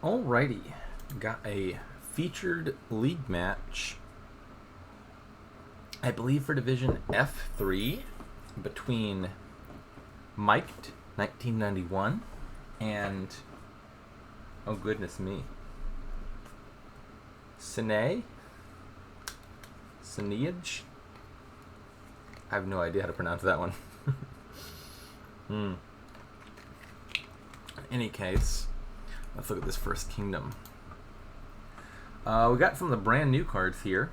Alrighty, got a featured league match, I believe for Division F3, between Mike 1991 and, oh goodness me, ceneij? Ceneij? I have no idea how to pronounce that one. In any case, let's look at this first kingdom. We got some of the brand new cards here.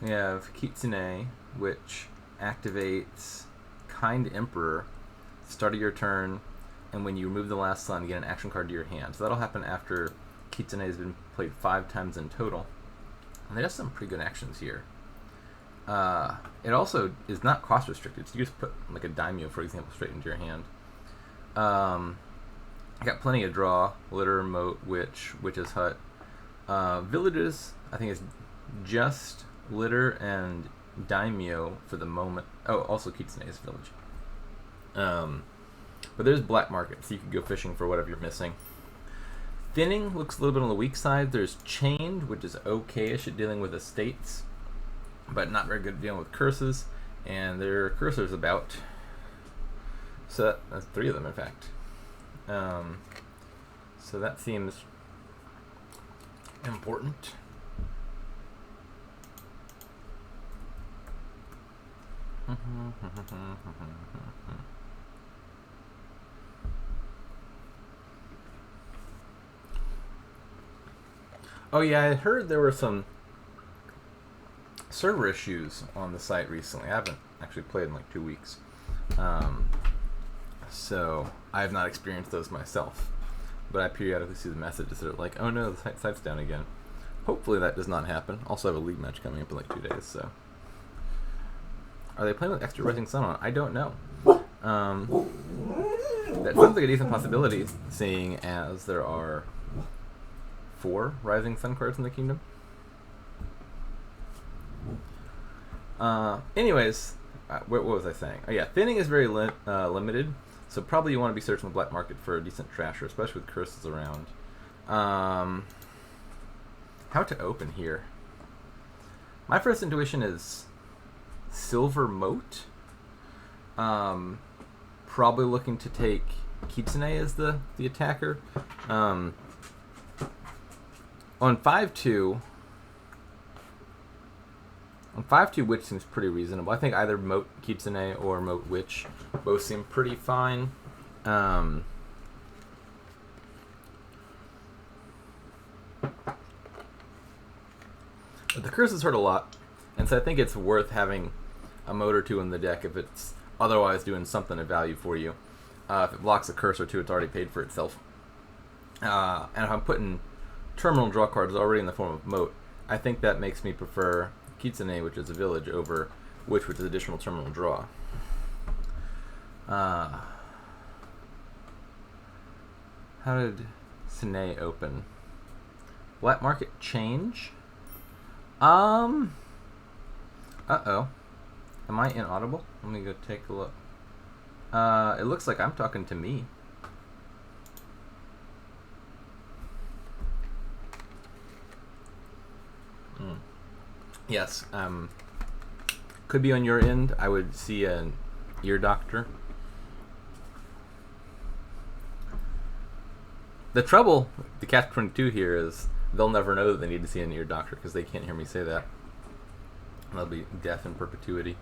We have Kitsune, which activates Kind Emperor, start of your turn, and when you remove the last sun, get an action card to your hand. So that'll happen after Kitsune has been played 5 times in total. And they have some pretty good actions here. It also is not cost restricted, so you just put like a daimyo, for example, straight into your hand. I got plenty of draw, litter, moat, witch's hut. Villages, I think, is just litter and daimyo for the moment. Oh, also Kitsune's village. But there's black market, so you can go fishing for whatever you're missing. Thinning looks a little bit on the weak side. There's chained, which is okay-ish at dealing with estates, but not very good at dealing with curses. And there are cursors about. So that's 3 of them, in fact. So that seems important. Oh yeah, I heard there were some server issues on the site recently. I haven't actually played in like 2 weeks. So I have not experienced those myself. But I periodically see the messages that are like, oh no, the site's down again. Hopefully that does not happen. Also have a league match coming up in like 2 days, so. Are they playing with extra Rising Sun on? I don't know. That sounds like a decent possibility, seeing as there are 4 Rising Sun cards in the kingdom. Anyways, what was I saying? Oh yeah, thinning is very limited, so probably you want to be searching the black market for a decent trasher, especially with curses around. How to open here? My first intuition is silver moat. Probably looking to take Kitsune as the attacker. On 5-2. On 5-2, Witch seems pretty reasonable. I think either Moat Kitsune or Moat Witch both seem pretty fine. But the curses hurt a lot, and so I think it's worth having a Moat or 2 in the deck if it's otherwise doing something of value for you. If it blocks a curse or 2, it's already paid for itself. And if I'm putting terminal draw cards already in the form of Moat, I think that makes me prefer Kitsune, which is a village, over Witch, which is additional terminal draw. How did ceneij open? Black market change? Uh-oh. Am I inaudible? Let me go take a look. It looks like I'm talking to me. Yes, could be on your end. I would see an ear doctor. The trouble, the catch-22 here is they'll never know that they need to see an ear doctor because they can't hear me say that. They'll be deaf in perpetuity.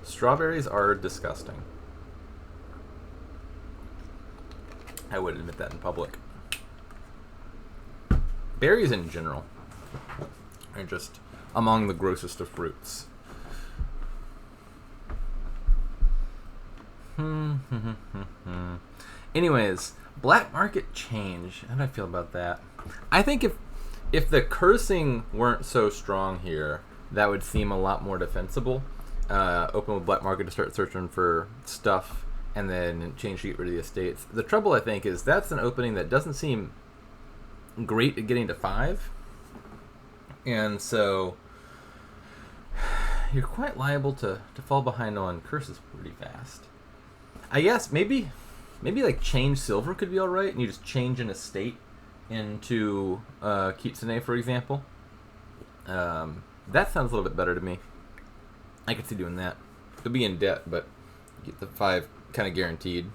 Strawberries are disgusting. I would admit that in public. Berries in general are just among the grossest of fruits. Anyways, black market change. How do I feel about that? I think if the cursing weren't so strong here, that would seem a lot more defensible. Open with black market to start searching for stuff, and then change to get rid of the estates. The trouble, I think, is that's an opening that doesn't seem great at getting to 5, and so you're quite liable to fall behind on curses pretty fast. I guess maybe Maybe like change silver could be all right, and you just change an estate into kitsune, for example. That sounds a little bit better to me. I could see doing that. Could be in debt, but get the 5 kind of guaranteed.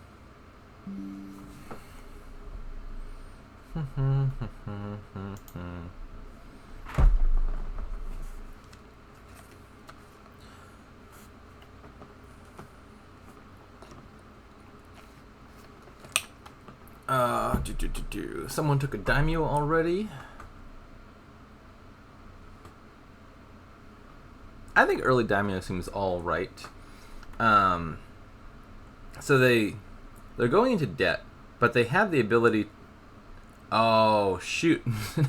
Someone took a daimyo already. I think early daimyo seems all right. So they're going into debt, but they have the ability. Oh shoot!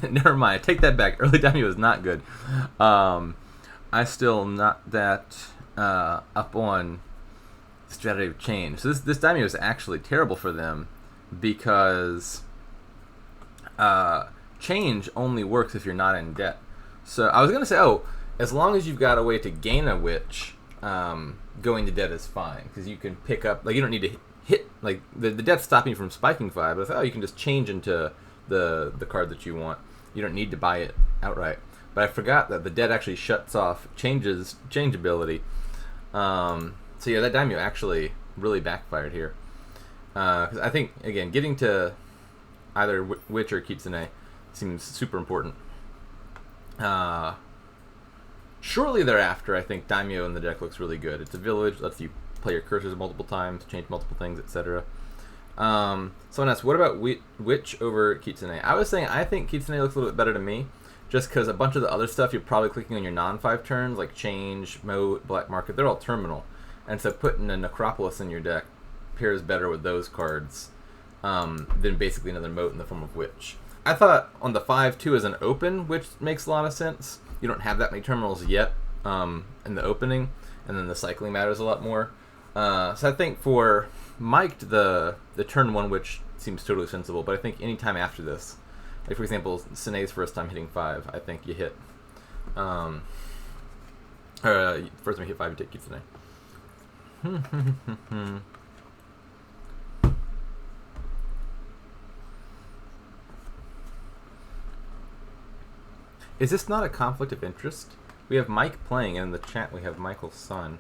Never mind. I take that back. Early daimyo is not good. I still not that up on strategy of change. So this daimyo is actually terrible for them because change only works if you're not in debt. So I was gonna say, as long as you've got a way to gain a witch, going to debt is fine because you can pick up, like, you don't need to hit, like, the debt's stopping you from spiking 5, but I thought, you can just change into the card that you want. You don't need to buy it outright. But I forgot that the debt actually shuts off change ability. So yeah, that daimyo actually really backfired here. Because I think, again, getting to either witch or kitsune seems super important. Shortly thereafter, I think daimyo in the deck looks really good. It's a village, lets you play your cursors multiple times, change multiple things, etc. Someone asked, what about witch over kitsune? I was saying I think kitsune looks a little bit better to me, just because a bunch of the other stuff you're probably clicking on your non-5 turns, like change, moat, black market, they're all terminal. And so putting a necropolis in your deck pairs better with those cards than basically another moat in the form of witch. I thought on the 5-2 as an open, which makes a lot of sense. You don't have that many terminals yet in the opening, and then the cycling matters a lot more. So I think for Mike, the turn 1 witch seems totally sensible, but I think any time after this, like for example, Ceneij's first time hitting 5, I think you hit. First time you hit 5, you take Kitsune. Is this not a conflict of interest? We have Mike playing, and in the chat we have Michael's son.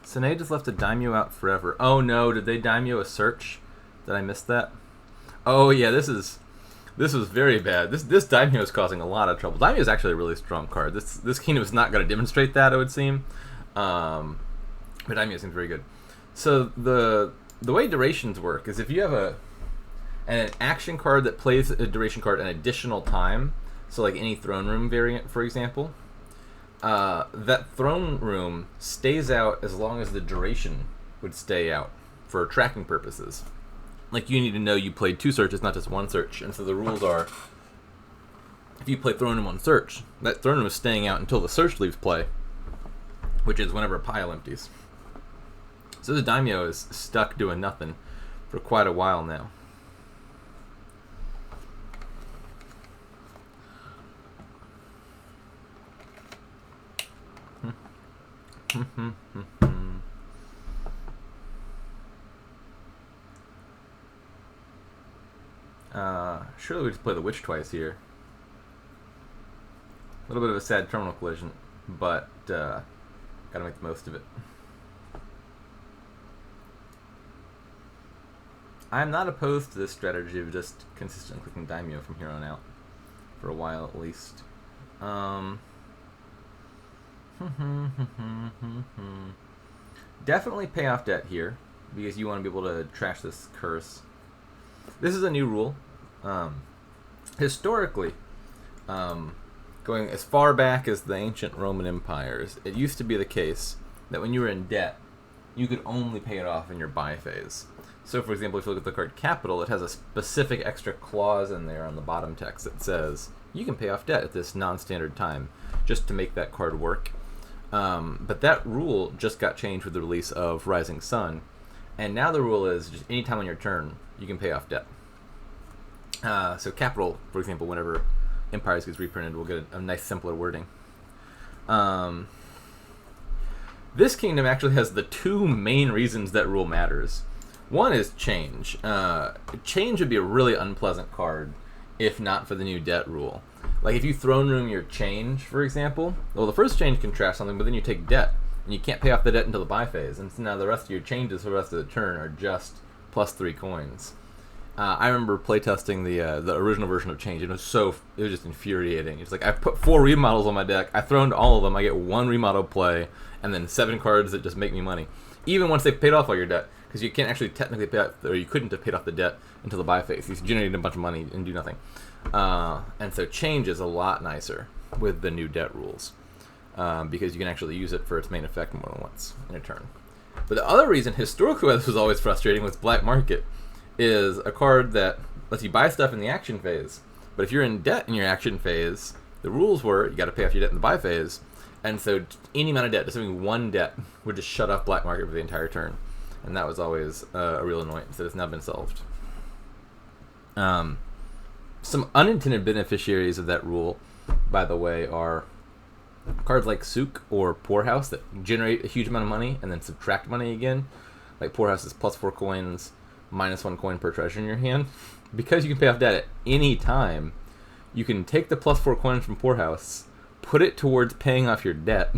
Ceneij just left a daimyo out forever. Oh no, did they daimyo a search? Did I miss that? Oh yeah, this was very bad. This daimyo is causing a lot of trouble. Daimyo is actually a really strong card. This kingdom is not going to demonstrate that, it would seem. But daimyo seems very good. So the way durations work is if you have an action card that plays a duration card an additional time, so like any throne room variant, for example, that throne room stays out as long as the duration would stay out for tracking purposes. Like, you need to know you played 2 searches, not just 1 search. And so the rules are, if you play throne room on search, that throne room is staying out until the search leaves play, which is whenever a pile empties. So the daimyo is stuck doing nothing for quite a while now. Surely we just play the witch twice here. A little bit of a sad terminal collision, but gotta make the most of it. I'm not opposed to this strategy of just consistently clicking daimyo from here on out, for a while at least. Definitely pay off debt here, because you want to be able to trash this curse. This is a new rule. Historically, going as far back as the ancient Roman empires, it used to be the case that when you were in debt, you could only pay it off in your buy phase. So, for example, if you look at the card Capital, it has a specific extra clause in there on the bottom text that says you can pay off debt at this non-standard time, just to make that card work. But that rule just got changed with the release of Rising Sun, and now the rule is just any time on your turn, you can pay off debt. So Capital, for example, whenever Empires gets reprinted, we'll get a nice simpler wording. This kingdom actually has the two main reasons that rule matters. One is change. Change would be a really unpleasant card if not for the new debt rule. Like if you throne room your change, for example, well, the first change can trash something, but then you take debt, and you can't pay off the debt until the buy phase, and so now the rest of your changes for the rest of the turn are just +3 coins. I remember playtesting the original version of Change. It was just infuriating. It's like I put 4 remodels on my deck. I thrown all of them. I get 1 remodel play, and then 7 cards that just make me money. Even once they've paid off all your debt, because you can't actually technically pay off, or you couldn't have paid off the debt until the buy phase. You generate a bunch of money and do nothing. And so Change is a lot nicer with the new debt rules, because you can actually use it for its main effect more than once in a turn. But the other reason, historically, why this was always frustrating was Black Market. Is a card that lets you buy stuff in the action phase. But if you're in debt in your action phase, the rules were you got to pay off your debt in the buy phase. And so any amount of debt, just having 1 debt, would just shut off Black Market for the entire turn. And that was always a real annoyance. So it's now been solved. Some unintended beneficiaries of that rule, by the way, are cards like Souk or Poorhouse that generate a huge amount of money and then subtract money again. Like Poorhouse is +4 coins, -1 coin per treasure in your hand. Because you can pay off debt at any time, you can take the +4 coins from Poorhouse, put it towards paying off your debt,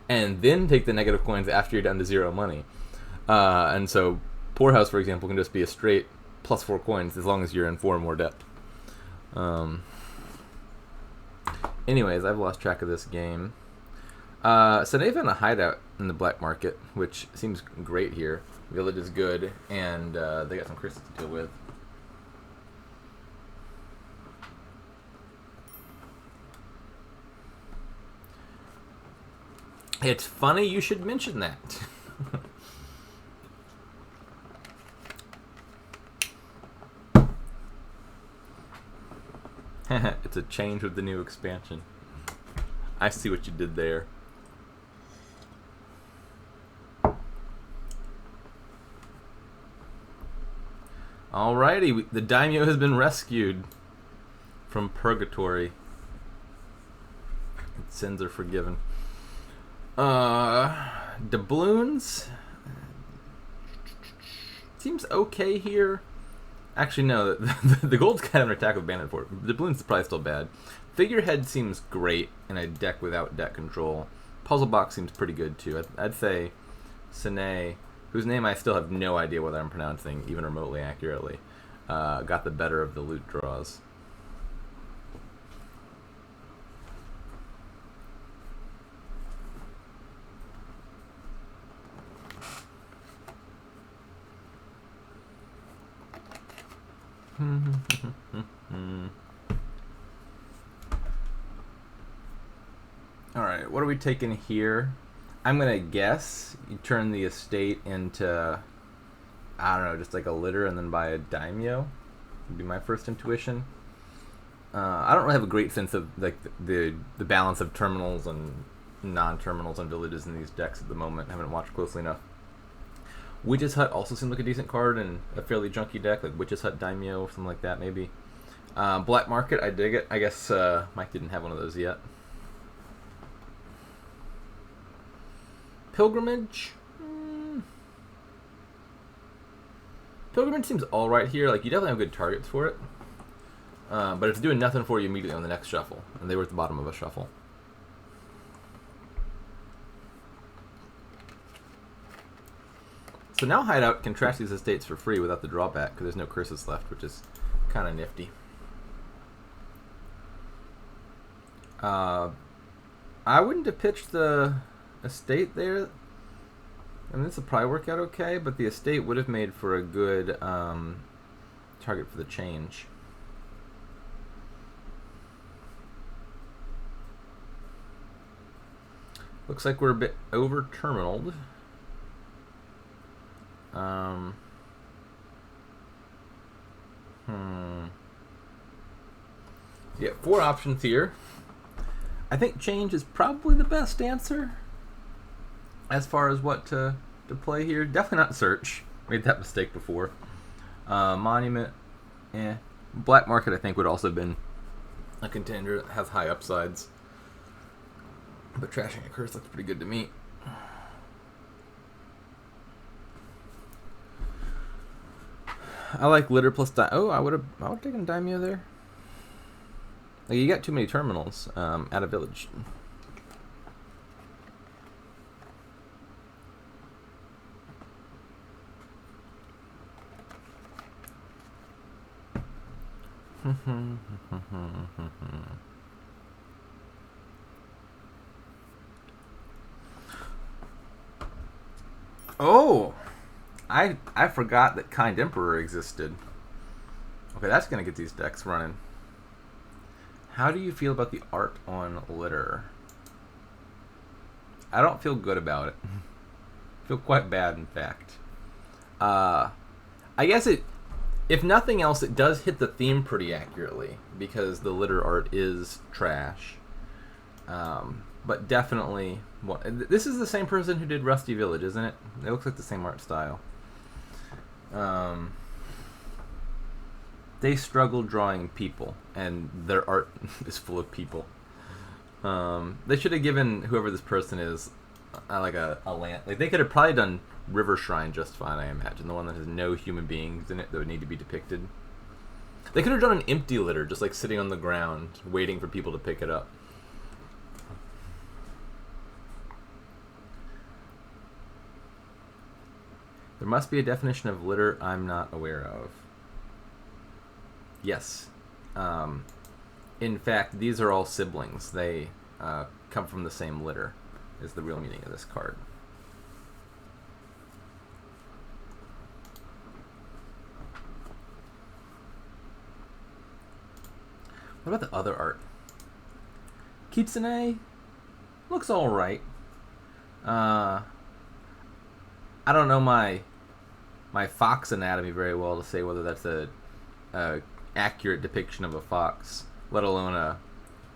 and then take the negative coins after you're down to 0 money. And so Poorhouse, for example, can just be a straight +4 coins as long as you're in 4 or more debt. Anyways, I've lost track of this game. So they've found a hideout in the Black Market, which seems great here. Village is good, and they got some crystals to deal with. It's funny you should mention that. It's a change with the new expansion. I see what you did there. Alrighty, the daimyo has been rescued from purgatory. Its sins are forgiven. Doubloons seems okay here. Actually, no. The gold's kind of an attack with bandit fort. Doubloons is probably still bad. Figurehead seems great in a deck without deck control. Puzzle box seems pretty good too. I'd say ceneij, whose name I still have no idea whether I'm pronouncing even remotely accurately, got the better of the loot draws. Alright, what are we taking here? I'm gonna guess you turn the estate into, I don't know, just like a litter and then buy a daimyo. Would be my first intuition. I don't really have a great sense of like the balance of terminals and non-terminals and villages in these decks at the moment. I haven't watched closely enough. Witch's Hut also seemed like a decent card in a fairly junky deck, like Witch's Hut Daimyo or something like that, maybe. Black Market, I dig it. I guess Mike didn't have one of those yet. Pilgrimage? Pilgrimage seems alright here. Like, you definitely have good targets for it. But it's doing nothing for you immediately on the next shuffle. And they were at the bottom of a shuffle. So now Hideout can trash these estates for free without the drawback because there's no curses left, which is kind of nifty. I wouldn't have pitched the estate there. I mean, this would probably work out okay, but the estate would have made for a good target for the change. Looks like we're a bit over-terminaled. Yeah, 4 options here. I think change is probably the best answer as far as what to play here. Definitely not search. Made that mistake before. Monument, Black Market I think would also have been a contender that has high upsides. But trashing a curse looks pretty good to me. I like litter plus oh, I would have taken daimyo there. Like, you got too many terminals at a village. Oh, I forgot that Kind Emperor existed. Okay, that's gonna get these decks running. How do you feel about the art on litter? I don't feel good about it. I feel quite bad, in fact. I guess if nothing else, it does hit the theme pretty accurately because the litter art is trash. But definitely, this is the same person who did Rusty Village, isn't it? It looks like the same art style. They struggle drawing people, and their art is full of people. They should have given whoever this person is like a land. Like, they could have probably done River Shrine just fine, I imagine. The one that has no human beings in it that would need to be depicted. They could have done an empty litter, just like sitting on the ground, waiting for people to pick it up. There must be a definition of litter I'm not aware of. Yes. In fact, these are all siblings. They come from the same litter, is the real meaning of this card. What about the other art? Kitsune looks alright. I don't know my fox anatomy very well to say whether that's a accurate depiction of a fox, let alone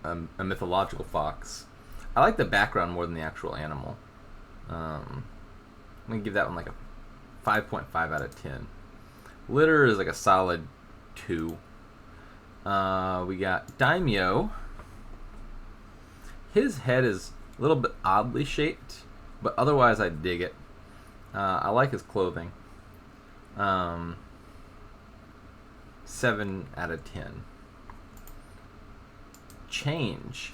a mythological fox. I like the background more than the actual animal. I'm gonna give that one like a 5.5 out of 10. Litter is like a solid 2. We got Daimyo. His head is a little bit oddly shaped, but otherwise I dig it. I like his clothing. 7 out of 10. Change.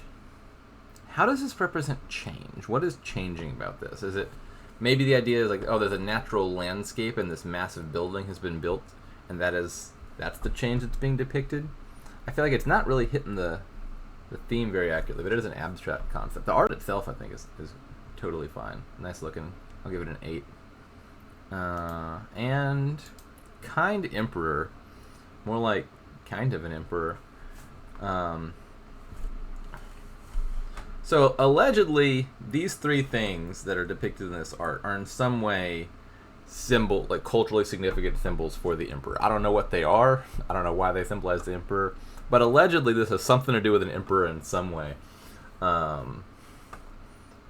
How does this represent change? What is changing about this? Is it maybe the idea is like, oh, there's a natural landscape and this massive building has been built, and that's the change that's being depicted? I feel like it's not really hitting the theme very accurately, but it is an abstract concept. The art itself, I think, is totally fine. Nice looking. I'll give it an 8. And Kind Emperor, more like kind of an emperor. So allegedly, these 3 things that are depicted in this art are in some way like culturally significant symbols for the emperor. I don't know what they are. I don't know why they symbolize the emperor, but allegedly this has something to do with an emperor in some way.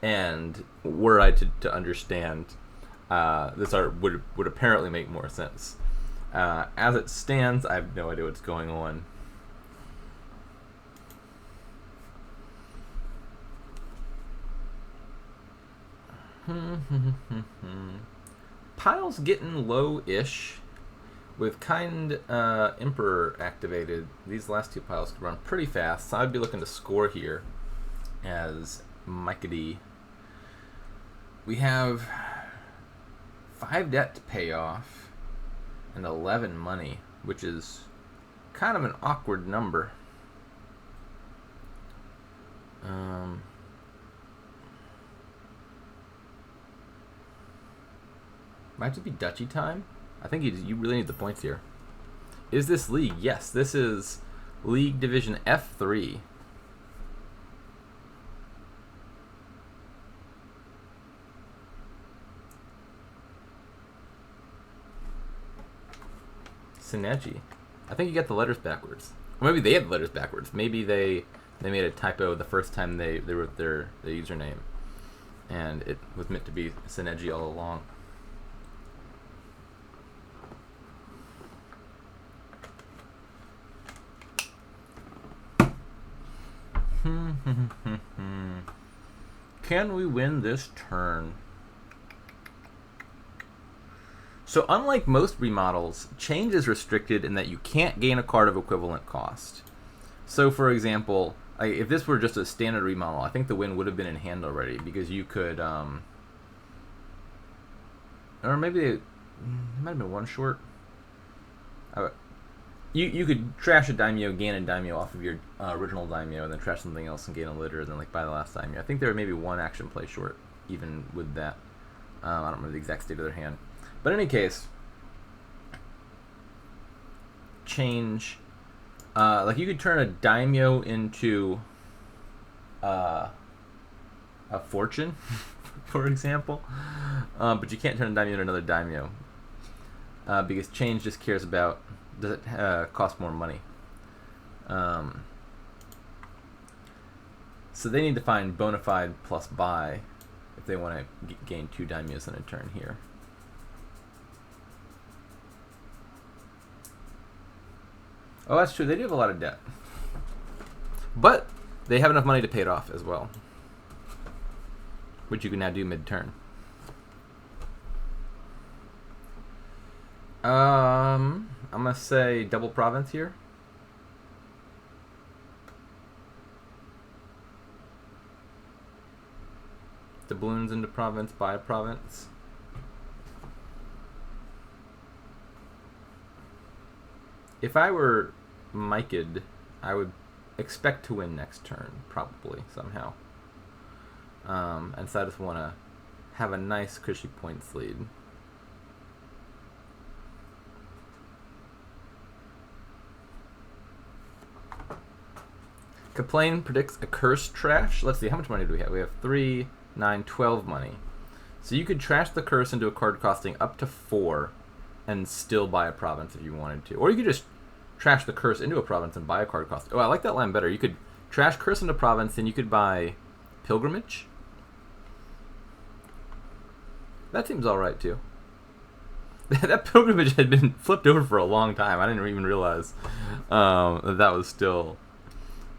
And were I to understand, this art would apparently make more sense. As it stands, I have no idea what's going on. Pile's getting low-ish. With Kind Emperor activated, these last 2 piles could run pretty fast, so I'd be looking to score here as Mikey. We have 5 debt to pay off and 11 money, which is kind of an awkward number. Might it be Dutchy time? I think you really need the points here. Is this league? Yes, this is League Division F3. Ceneij. I think you got the letters backwards. Or maybe they had the letters backwards. Maybe they made a typo the first time they wrote their username, and it was meant to be Ceneij all along. Can we win this turn? So unlike most remodels, change is restricted in that you can't gain a card of equivalent cost. So for example, if this were just a standard remodel, I think the win would have been in hand already, because you could, or maybe it might have been one short. You could trash a daimyo, gain a daimyo off of your original daimyo, and then trash something else and gain a litter, and then like buy the last daimyo. I think there were maybe one action play short, even with that. I don't remember the exact state of their hand. But in any case, change, like you could turn a daimyo into a fortune, for example, but you can't turn a daimyo into another daimyo, because change just cares about, does it cost more money. So they need to find bona fide plus buy if they want to gain 2 daimyos in a turn here. Oh, that's true. They do have a lot of debt. But they have enough money to pay it off as well, which you can now do mid-turn. I'm going to say double province here. Doubloons into province, buy a province. If I were Mic'd, I would expect to win next turn, probably, somehow. And so I just want to have a nice cushy points lead. Kaplane predicts a curse trash. Let's see, how much money do we have? We have 3, 9, 12 money. So you could trash the curse into a card costing up to 4 and still buy a province if you wanted to. Or you could just trash the curse into a province and buy a card cost. Oh, I like that line better. You could trash curse into province, and you could buy pilgrimage. That seems alright too. That pilgrimage had been flipped over for a long time. I didn't even realize that was still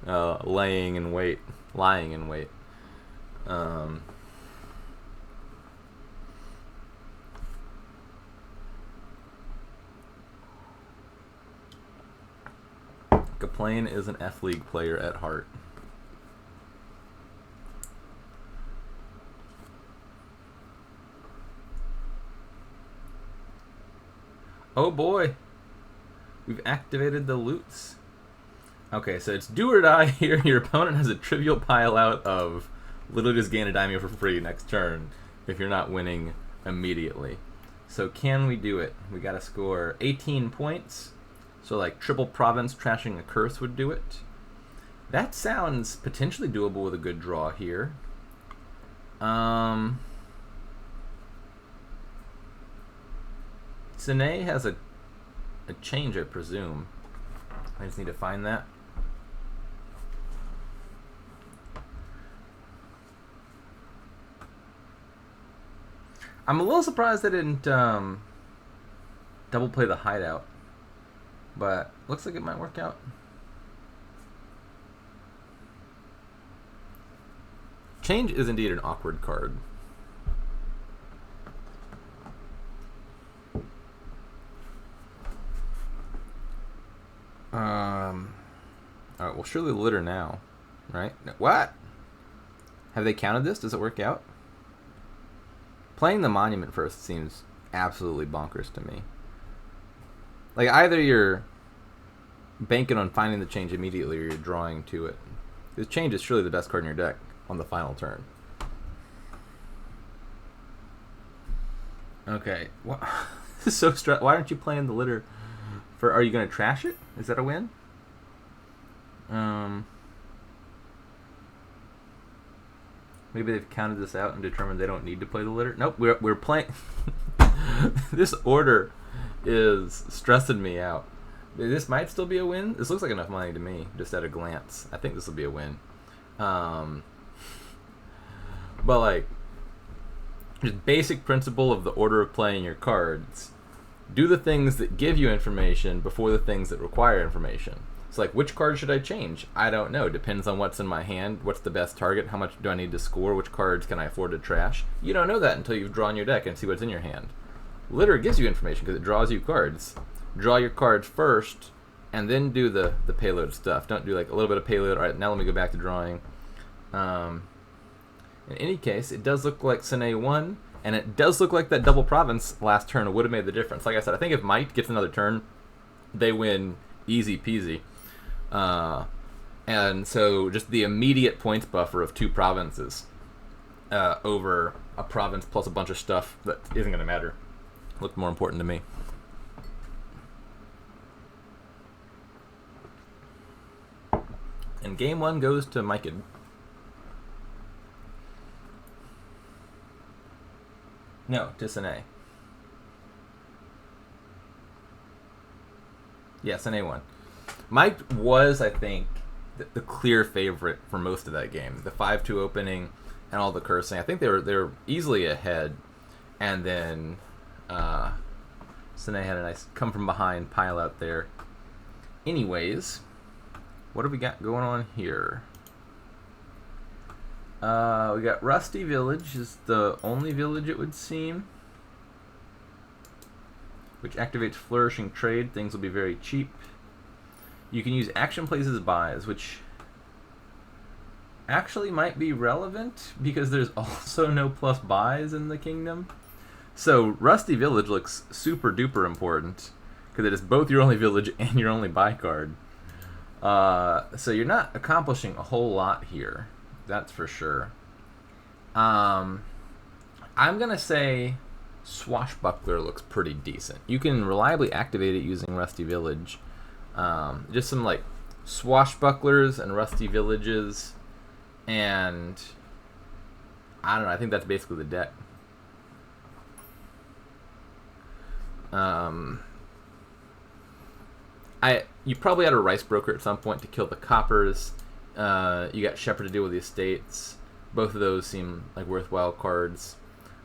lying in wait. Kaplane is an F-League player at heart. Oh boy, we've activated the loots. Okay, so it's do or die here. Your opponent has a trivial pile out of literally just gain a daimyo for free next turn if you're not winning immediately. So can we do it? We gotta score 18 points. So like triple province trashing a curse would do it. That sounds potentially doable with a good draw here. ceneij has a change, I presume. I just need to find that. I'm a little surprised they didn't double play the hideout, but looks like it might work out. Change is indeed an awkward card. Alright, well surely litter now, right? What? Have they counted this? Does it work out? Playing the monument first seems absolutely bonkers to me. Like, either you're banking on finding the change immediately or you're drawing to it. This change is surely the best card in your deck on the final turn. Okay. What? This is so stressful. Why aren't you playing the litter? Are you going to trash it? Is that a win? Maybe they've counted this out and determined they don't need to play the litter. Nope, we're playing. This order is stressing me out. This might still be a win. This looks like enough money to me, just at a glance. I think this will be a win. But like, just basic principle of the order of playing your cards. Do the things that give you information before the things that require information. It's like, which card should I change? I don't know. Depends on what's in my hand. What's the best target? How much do I need to score? Which cards can I afford to trash? You don't know that until you've drawn your deck and see what's in your hand. Litter gives you information because it draws you cards. Draw your cards first, and then do the payload stuff. Don't do like a little bit of payload. All right, now let me go back to drawing. In any case, it does look like ceneij won, and it does look like that double province last turn would have made the difference. Like I said, I think if Might gets another turn, they win easy peasy. And so just the immediate points buffer of 2 provinces over a province plus a bunch of stuff that isn't going to matter looked more important to me. And game 1 goes to Micah. No, to ceneij. Yeah, ceneij won. Mike was, I think, the clear favorite for most of that game. The 5-2 opening and all the cursing. I think they were easily ahead, and then ceneij had a nice come from behind pile out there. Anyways, what have we got going on here? We got Rusty Village is the only village it would seem, which activates Flourishing Trade. Things will be very cheap. You can use action places as buys, which actually might be relevant because there's also no plus buys in the kingdom. So Rusty Village looks super duper important because it is both your only village and your only buy card. So you're not accomplishing a whole lot here. That's for sure. I'm going to say Swashbuckler looks pretty decent. You can reliably activate it using Rusty Village. Just some like Swashbucklers and Rusty Villages. And I don't know. I think that's basically the deck. You probably had a Rice Broker at some point to kill the coppers. You got Shepherd to deal with the estates. Both of those seem like worthwhile cards.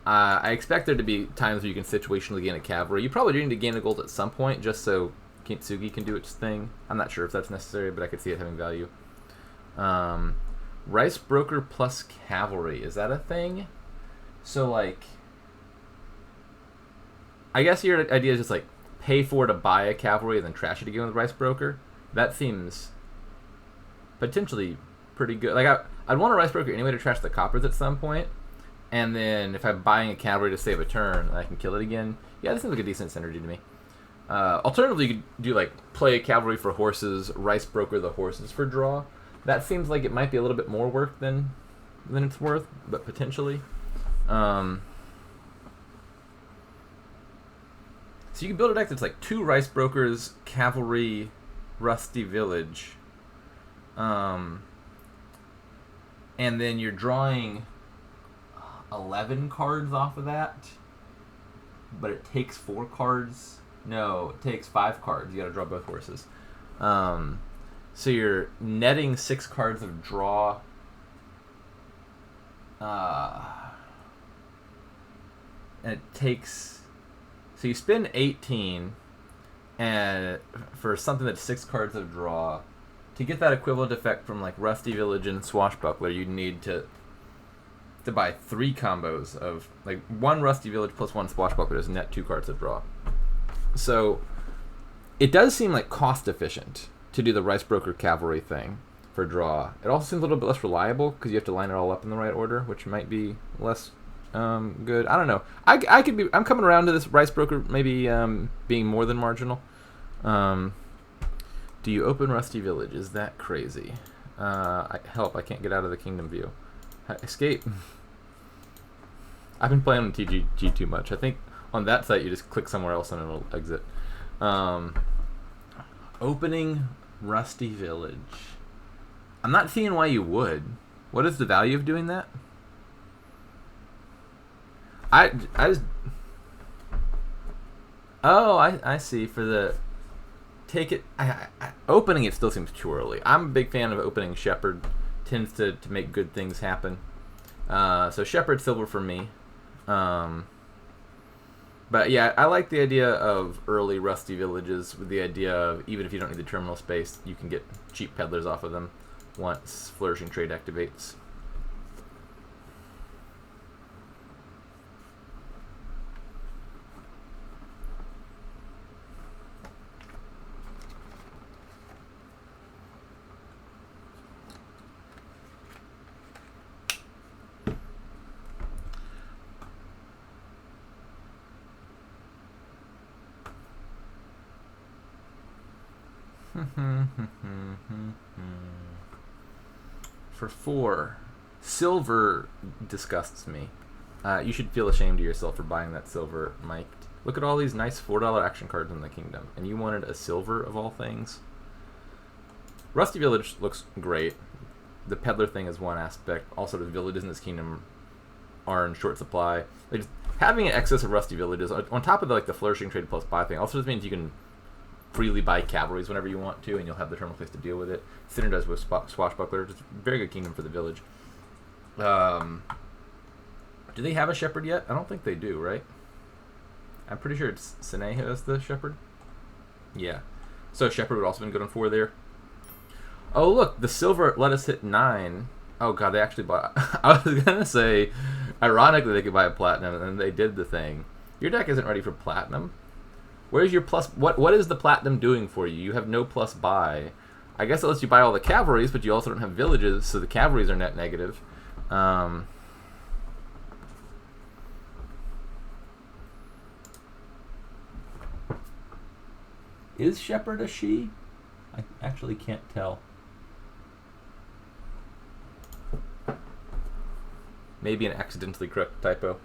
I expect there to be times where you can situationally gain a cavalry. You probably do need to gain a gold at some point just so Kintsugi can do its thing. I'm not sure if that's necessary, but I could see it having value. Rice Broker plus cavalry. Is that a thing? So, like, I guess your idea is just like pay for to buy a cavalry and then trash it again with Rice Broker. That seems potentially pretty good. Like I'd want a Rice Broker anyway to trash the coppers at some point, and then if I'm buying a cavalry to save a turn, I can kill it again. Yeah, this seems like a decent synergy to me. Alternatively, you could do like play a cavalry for horses, Rice Broker the horses for draw. That seems like it might be a little bit more work than it's worth, but potentially. So you can build a deck that's like 2 Rice Brokers, cavalry, Rusty Village. And then you're drawing 11 cards off of that, but it takes 4 cards. No, it takes 5 cards. You got to draw both horses. So you're netting 6 cards of draw. And it takes. So you spend 18, and for something that's 6 cards of draw. To get that equivalent effect from like Rusty Village and Swashbuckler, you need to buy 3 combos of like 1 Rusty Village plus 1 Swashbuckler is net 2 cards of draw. So it does seem like cost efficient to do the Rice Broker cavalry thing for draw. It also seems a little bit less reliable because you have to line it all up in the right order, which might be less good. I don't know. I'm coming around to this Rice Broker maybe being more than marginal. Do you open Rusty Village? Is that crazy? Help, I can't get out of the kingdom view. Escape. I've been playing on TGG too much. I think on that site you just click somewhere else and it'll exit. Opening Rusty Village. I'm not seeing why you would. What is the value of doing that? I just... Oh, I see. For the... Take it... opening it still seems too early. I'm a big fan of opening Shepherd. Tends to make good things happen. So Shepherd silver for me. But yeah, I like the idea of early Rusty Villages with the idea of even if you don't need the terminal space, you can get cheap peddlers off of them once Flourishing Trade activates. For 4, silver disgusts me. You should feel ashamed of yourself for buying that silver, Mike. Look at all these nice $4 action cards in the kingdom, and you wanted a silver of all things? Rusty Village looks great. The peddler thing is one aspect. Also, the villages in this kingdom are in short supply. Like, just having an excess of rusty villages on top of the flourishing trade plus buy thing also just means you can freely buy cavalries whenever you want to, and you'll have the terminal place to deal with it. Synergize with Swashbuckler. Just very good kingdom for the village. Do they have a shepherd yet? I don't think they do, right? I'm pretty sure it's ceneij who has the shepherd. Yeah. So shepherd would also been good on 4 there. Oh, look, the silver let us hit 9. Oh, God, they actually bought... I was going to say, ironically, they could buy a platinum, and then they did the thing. Your deck isn't ready for platinum. Where's your plus... What is the platinum doing for you? You have no plus buy. I guess it lets you buy all the cavalries, but you also don't have villages, so the cavalries are net negative. Is shepherd a she? I actually can't tell. Maybe an accidentally correct typo.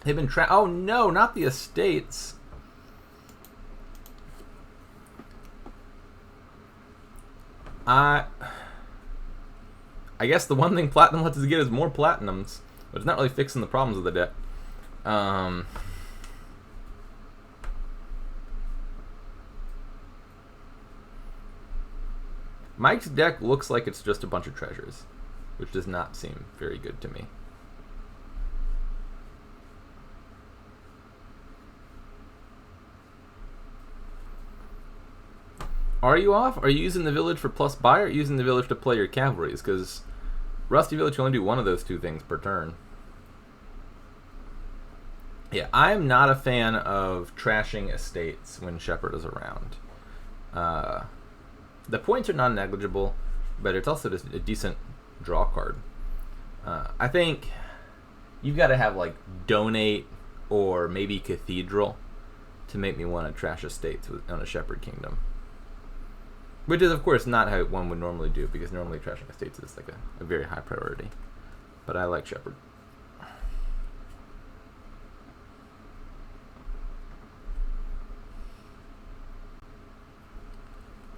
They've been oh no, not the estates. I guess the one thing platinum lets us get is more platinums, but it's not really fixing the problems of the deck. Mike's deck looks like it's just a bunch of treasures, which does not seem very good to me. Are you off? Are you using the village for plus buy, or are you using the village to play your cavalries? Because Rusty Village can only do one of those two things per turn. Yeah, I'm not a fan of trashing estates when Shepherd is around. The points are non-negligible, but it's also just a decent draw card. I think you've got to have like Donate or maybe Cathedral to make me want to trash estates on a Shepherd Kingdom. Which is, of course, not how one would normally do, because normally trashing estates is like a very high priority. But I like Shepherd.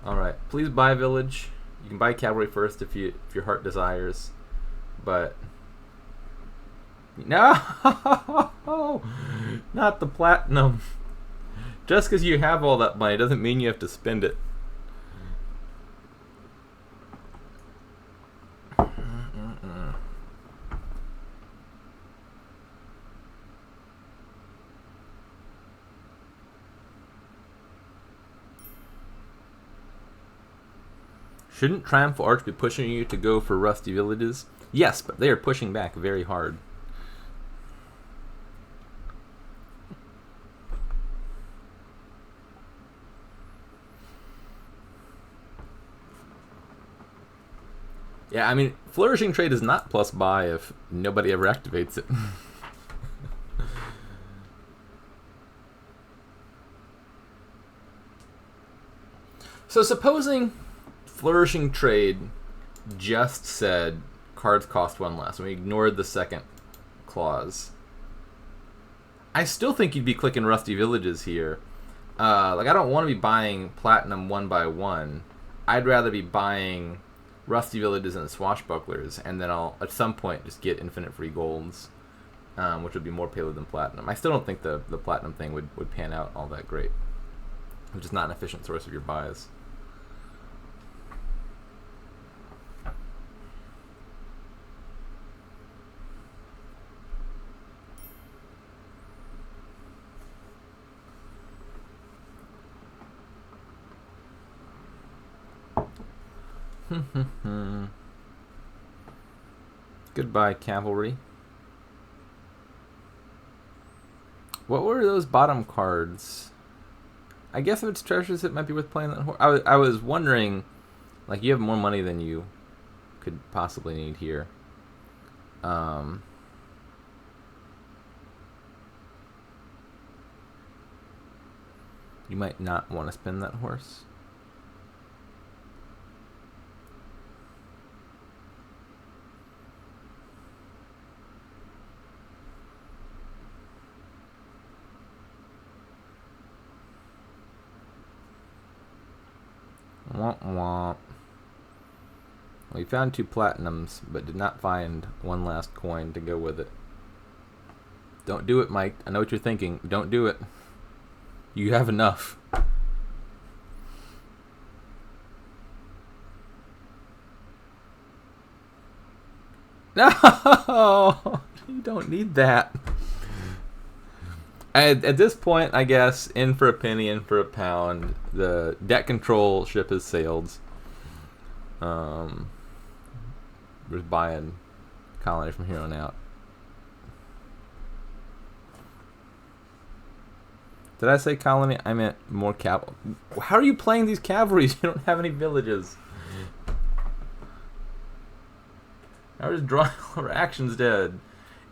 Alright, please buy Village. You can buy Cavalry first if your heart desires. But... no! Not the Platinum. Just because you have all that money doesn't mean you have to spend it. Shouldn't Triumphal Arch be pushing you to go for Rusty Villages? Yes, but they are pushing back very hard. Yeah, I mean, Flourishing Trade is not plus buy if nobody ever activates it. So supposing Flourishing Trade just said cards cost 1 less, and we ignored the second clause, I still think you'd be clicking Rusty Villages here. Like, I don't want to be buying Platinum 1 by 1. I'd rather be buying Rusty Villages and Swashbucklers, and then I'll at some point just get infinite free golds, which would be more payload than Platinum. I still don't think the Platinum thing would pan out all that great, which is not an efficient source of your buys. Goodbye, Cavalry. What were those bottom cards? I guess if it's treasures, it might be worth playing that horse. I was wondering, like, you have more money than you could possibly need here. You might not want to spin that horse. Womp womp. We found 2 platinums, but did not find one last coin to go with it. Don't do it, Mike. I know what you're thinking. Don't do it. You have enough. No! You don't need that. At this point, I guess, in for a penny, in for a pound. The debt control ship has sailed. We're buying colony from here on out. Did I say colony? I meant more cavalry. How are you playing these cavalries? You don't have any villages. I was drawing all our actions dead.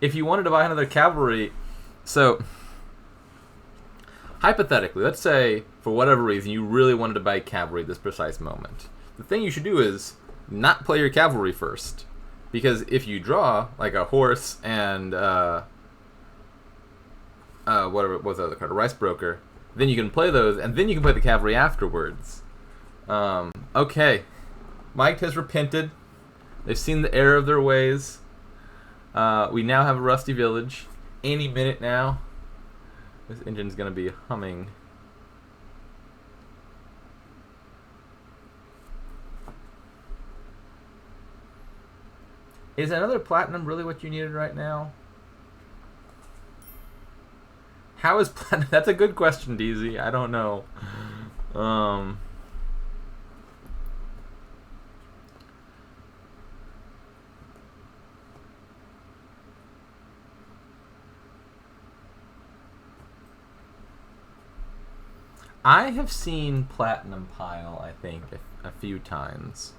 If you wanted to buy another cavalry, so hypothetically, let's say for whatever reason you really wanted to buy cavalry at this precise moment. The thing you should do is not play your cavalry first, because if you draw like a horse and whatever was the other card, a rice broker, then you can play those, and then you can play the cavalry afterwards. Okay, Mike has repented. They've seen the error of their ways. We now have a rusty village. Any minute now, this engine's going to be humming. Is another platinum really what you needed right now? How is platinum? That's a good question, DZ. I don't know. I have seen platinum pile, I think, a few times.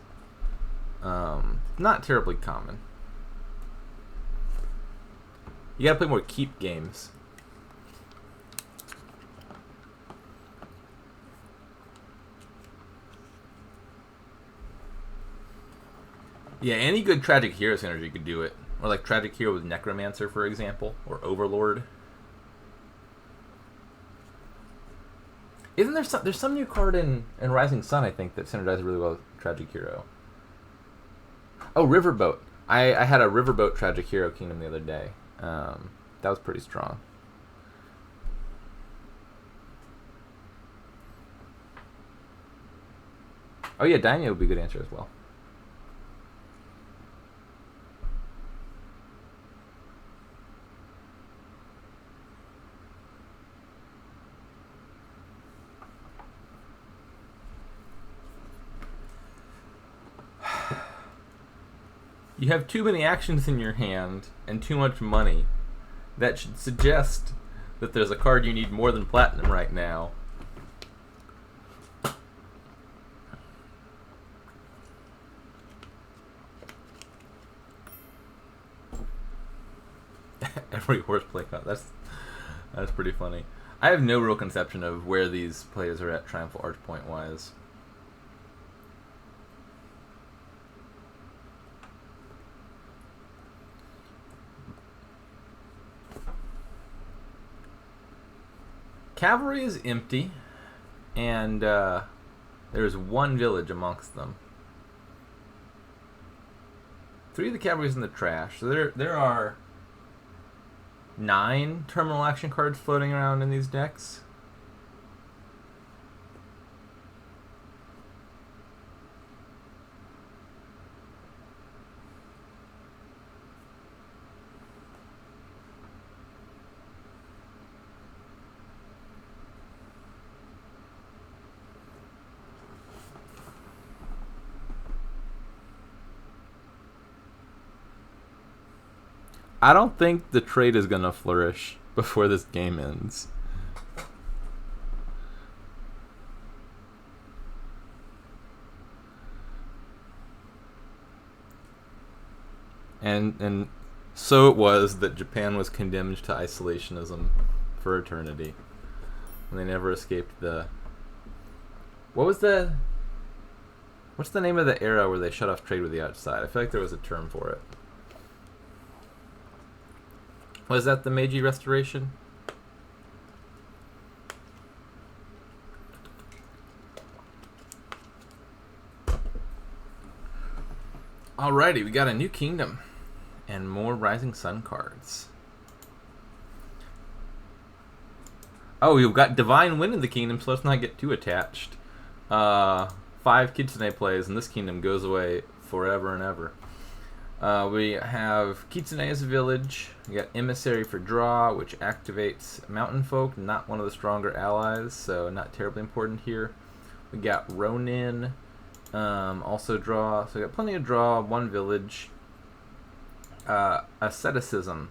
Not terribly common. You gotta play more keep games. Yeah, any good Tragic Hero synergy could do it. Or like Tragic Hero with Necromancer, for example, or Overlord. Isn't there there's some new card in Rising Sun, I think, that synergizes really well with Tragic Hero. Oh, Riverboat. I had a Riverboat Tragic Hero Kingdom the other day. That was pretty strong. Oh yeah, Daimyo would be a good answer as well. You have too many actions in your hand and too much money. That should suggest that there's a card you need more than platinum right now. Every horseplay card. That's pretty funny. I have no real conception of where these players are at Triumphal Arch point wise. Cavalry is empty, and there's one village amongst them. 3 of the cavalry is in the trash, so there are 9 terminal action cards floating around in these decks. I don't think the trade is going to flourish before this game ends. And so it was that Japan was condemned to isolationism for eternity. And they never escaped the... What's the name of the era where they shut off trade with the outside? I feel like there was a term for it. Was that the Meiji Restoration? Alrighty, we got a new kingdom and more Rising Sun cards. Oh, you've got Divine Wind in the kingdom, so let's not get too attached. 5 Kitsune plays, and this kingdom goes away forever and ever. We have Kitsune as a village. We got Emissary for draw, which activates Mountain Folk, not one of the stronger allies, so not terribly important here. We got Ronin, also draw. So we got plenty of draw, 1 village. Asceticism.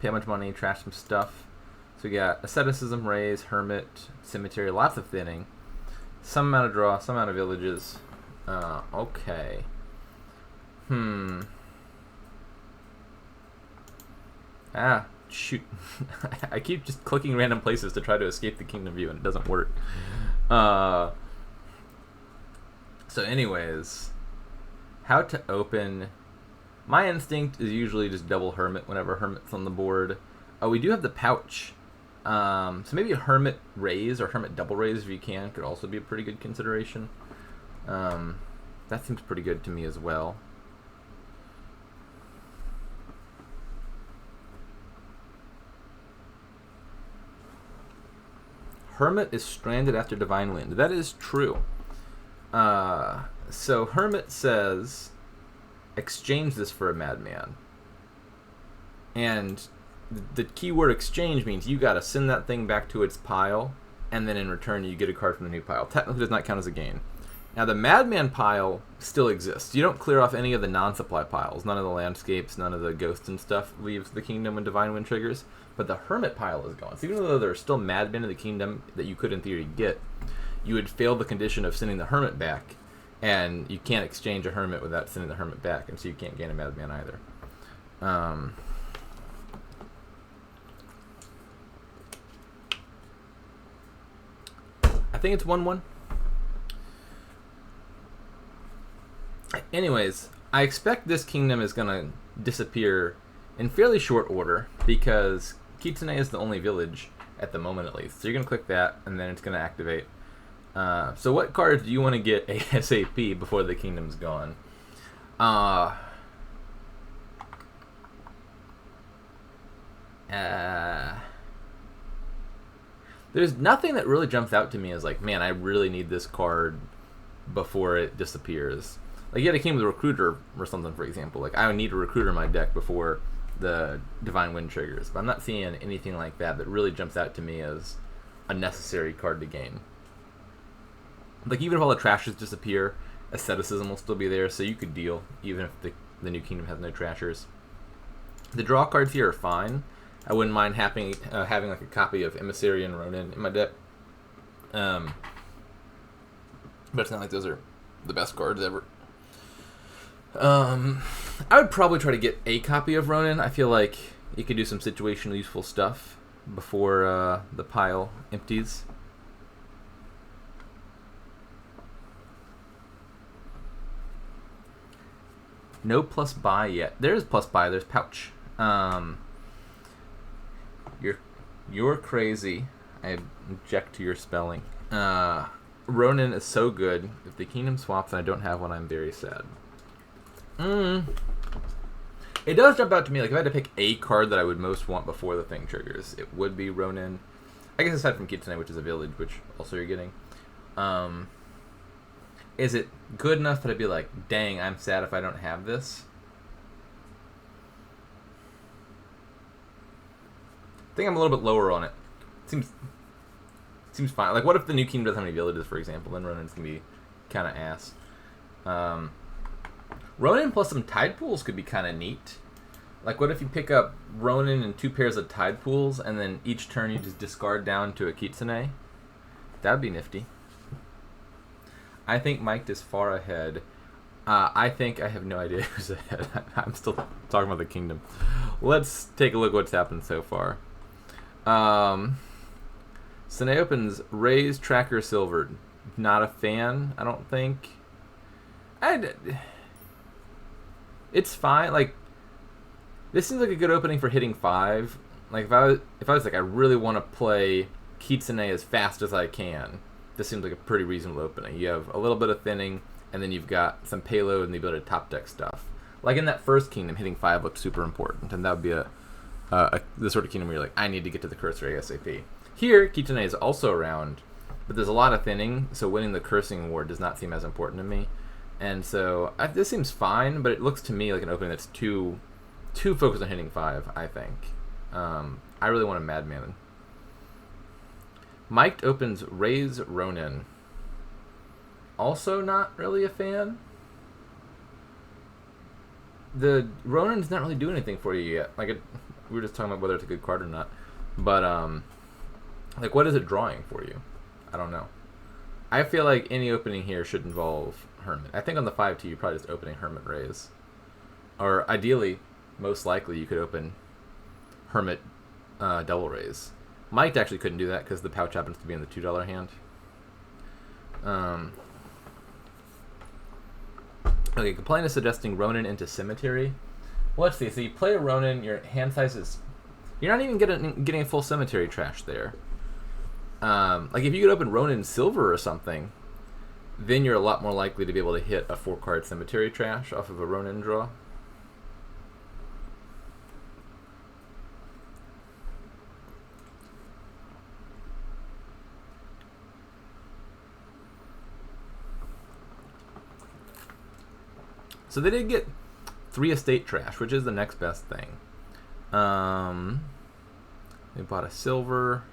Pay a bunch of money, trash some stuff. So we got Asceticism, Raise, Hermit, Cemetery, lots of thinning. Some amount of draw, some amount of villages. Okay. Ah, shoot. I keep just clicking random places to try to escape the kingdom view and it doesn't work. So anyways, how to open... My instinct is usually just double Hermit whenever Hermit's on the board. Oh, we do have the pouch. So maybe a Hermit Raise or Hermit Double Raise if you can could also be a pretty good consideration. That seems pretty good to me as well. Hermit is stranded after Divine Wind. That is true. So Hermit says, exchange this for a Madman. And the keyword exchange means you gotta send that thing back to its pile, and then in return you get a card from the new pile. Technically does not count as a gain. Now the Madman pile still exists. You don't clear off any of the non-supply piles. None of the landscapes, none of the ghosts and stuff leaves the kingdom when Divine Wind triggers. But the Hermit pile is gone. So even though there are still Madmen in the kingdom that you could in theory get, you would fail the condition of sending the Hermit back, and you can't exchange a Hermit without sending the Hermit back, and so you can't gain a Madman either. I think it's 1-1. Anyways, I expect this kingdom is going to disappear in fairly short order because Kitsune is the only village at the moment at least. So you're going to click that and then it's going to activate. So what cards do you want to get ASAP before the kingdom's gone? There's nothing that really jumps out to me as like, man, I really need this card before it disappears. Like, you had a king with a Recruiter or something, for example. Like, I would need a Recruiter in my deck before the Divine Wind triggers. But I'm not seeing anything like that that really jumps out to me as a necessary card to gain. Like, even if all the trashers disappear, Asceticism will still be there, so you could deal, even if the new kingdom has no trashers. The draw cards here are fine. I wouldn't mind having like a copy of Emissary and Ronin in my deck. But it's not like those are the best cards ever. I would probably try to get a copy of Ronin. I feel like you could do some situational useful stuff before the pile empties. No plus buy yet. There is plus buy. There's pouch. You're crazy. I object to your spelling. Ronin is so good. If the kingdom swaps and I don't have one, I'm very sad. It does jump out to me, like if I had to pick a card that I would most want before the thing triggers, it would be Ronin. I guess aside from Kitsune, which is a village, which also you're getting. Is it good enough that I'd be like, dang, I'm sad if I don't have this? I think I'm a little bit lower on it. Seems fine. Like, what if the new kingdom doesn't have any villages, for example? Then Ronin's gonna be kind of ass. Ronin plus some tide pools could be kind of neat. Like, what if you pick up Ronin and 2 pairs of tide pools, and then each turn you just discard down to a Kitsune? That'd be nifty. I think Mike is far ahead. I think I have no idea who's ahead. I'm still talking about the kingdom. Let's take a look at what's happened so far. Ceneij opens raised, tracker, silvered. Not a fan, I don't think. It's fine. Like, this seems like a good opening for hitting 5. Like, if I was like, I really want to play Kitsune as fast as I can, this seems like a pretty reasonable opening. You have a little bit of thinning, and then you've got some payload and the ability to top deck stuff. Like in that first kingdom, hitting 5 looks super important, and that would be the sort of kingdom where you're like, I need to get to the cursor ASAP. Here, Kitsune is also around, but there's a lot of thinning, so winning the cursing award does not seem as important to me. And so this seems fine, but it looks to me like an opening that's too focused on hitting 5, I think. I really want a Madman. Mike opens Raise Ronin. Also not really a fan. The Ronin's not really doing anything for you yet. Like, we were just talking about whether it's a good card or not. But, like, what is it drawing for you? I don't know. I feel like any opening here should involve Hermit. I think on the 5-2, you're probably just opening Hermit Raise. Or, ideally, most likely, you could open Hermit Double Raise. Mike actually couldn't do that because the pouch happens to be in the $2 hand. Okay, Complaint is suggesting Ronin into Cemetery. Well, let's see. So you play a Ronin, your hand size is... You're not even getting a full Cemetery trash there. Like, if you could open Ronin Silver or something, then you're a lot more likely to be able to hit a 4-card Cemetery trash off of a Ronin draw. So they did get 3 estate trash, which is the next best thing. They bought a silver,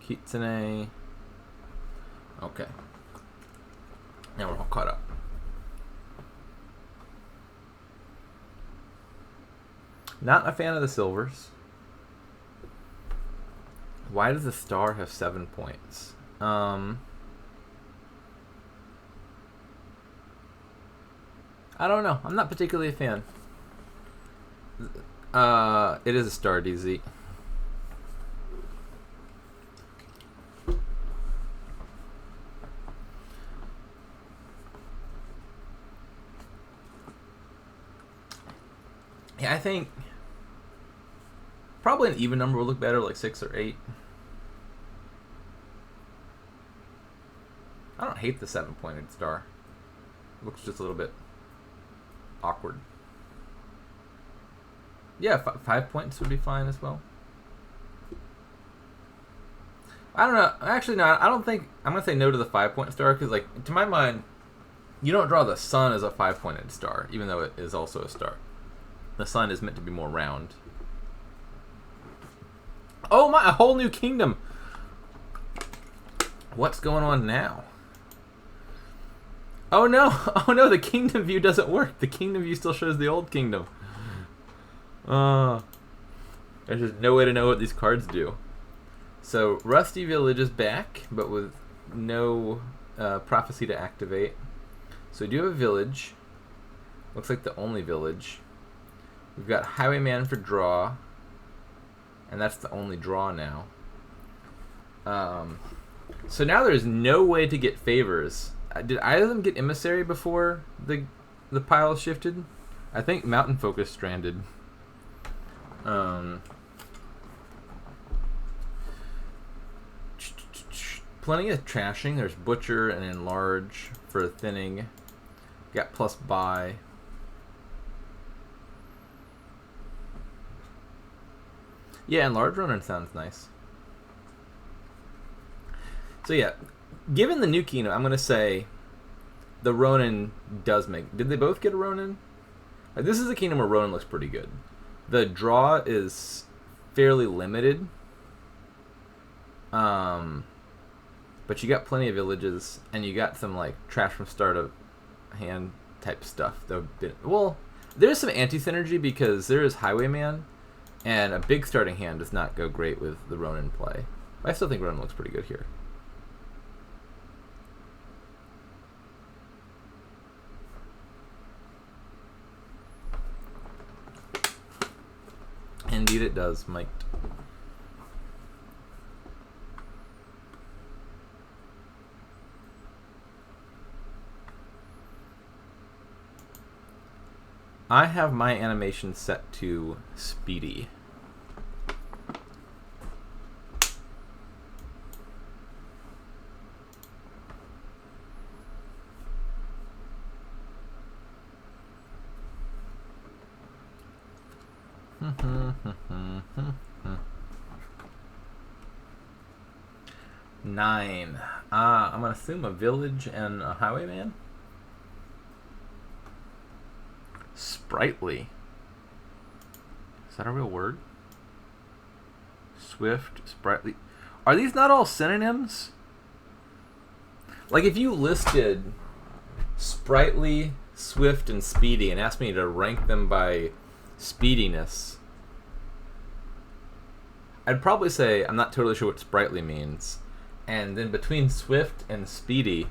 Kitsune. Okay. Now we're all caught up. Not a fan of the silvers. Why does the star have 7 points? I don't know. I'm not particularly a fan. It is a star, DZ. Yeah, I think probably an even number would look better, like 6 or 8. I don't hate the 7-pointed star. It looks just a little bit awkward. Yeah, 5 points would be fine as well. I don't know. Actually, no. I don't think I'm gonna say no to the 5-point star because, like, to my mind, you don't draw the sun as a 5-pointed star, even though it is also a star. The sun is meant to be more round. Oh my! A whole new kingdom. What's going on now? Oh no! Oh no! The kingdom view doesn't work. The kingdom view still shows the old kingdom. There's just no way to know what these cards do. So Rusty Village is back, but with no prophecy to activate. So we do have a village. Looks like the only village. We've got Highwayman for draw, and that's the only draw now. So now there's no way to get favors. Did either of them get Emissary before the pile shifted? I think Mountain Focus stranded. Plenty of trashing. There's Butcher and Enlarge for thinning. Got plus buy. Yeah, Enlarge Ronin sounds nice. So yeah, given the new kingdom, I'm gonna say the Ronin does make. Did they both get a Ronin? This is a kingdom where Ronin looks pretty good. The draw is fairly limited. But you got plenty of villages, and you got some like trash from start of hand type stuff. Well, there's some anti-synergy because there is Highwayman, and a big starting hand does not go great with the Ronin play. But I still think Ronin looks pretty good here. Indeed it does, Mike. I have my animation set to speedy. Nine. I'm gonna assume a village and a highwayman. Sprightly. Is that a real word? Swift, sprightly. Are these not all synonyms? Like if you listed sprightly, swift, and speedy and asked me to rank them by speediness, I'd probably say I'm not totally sure what sprightly means. And then between swift and speedy,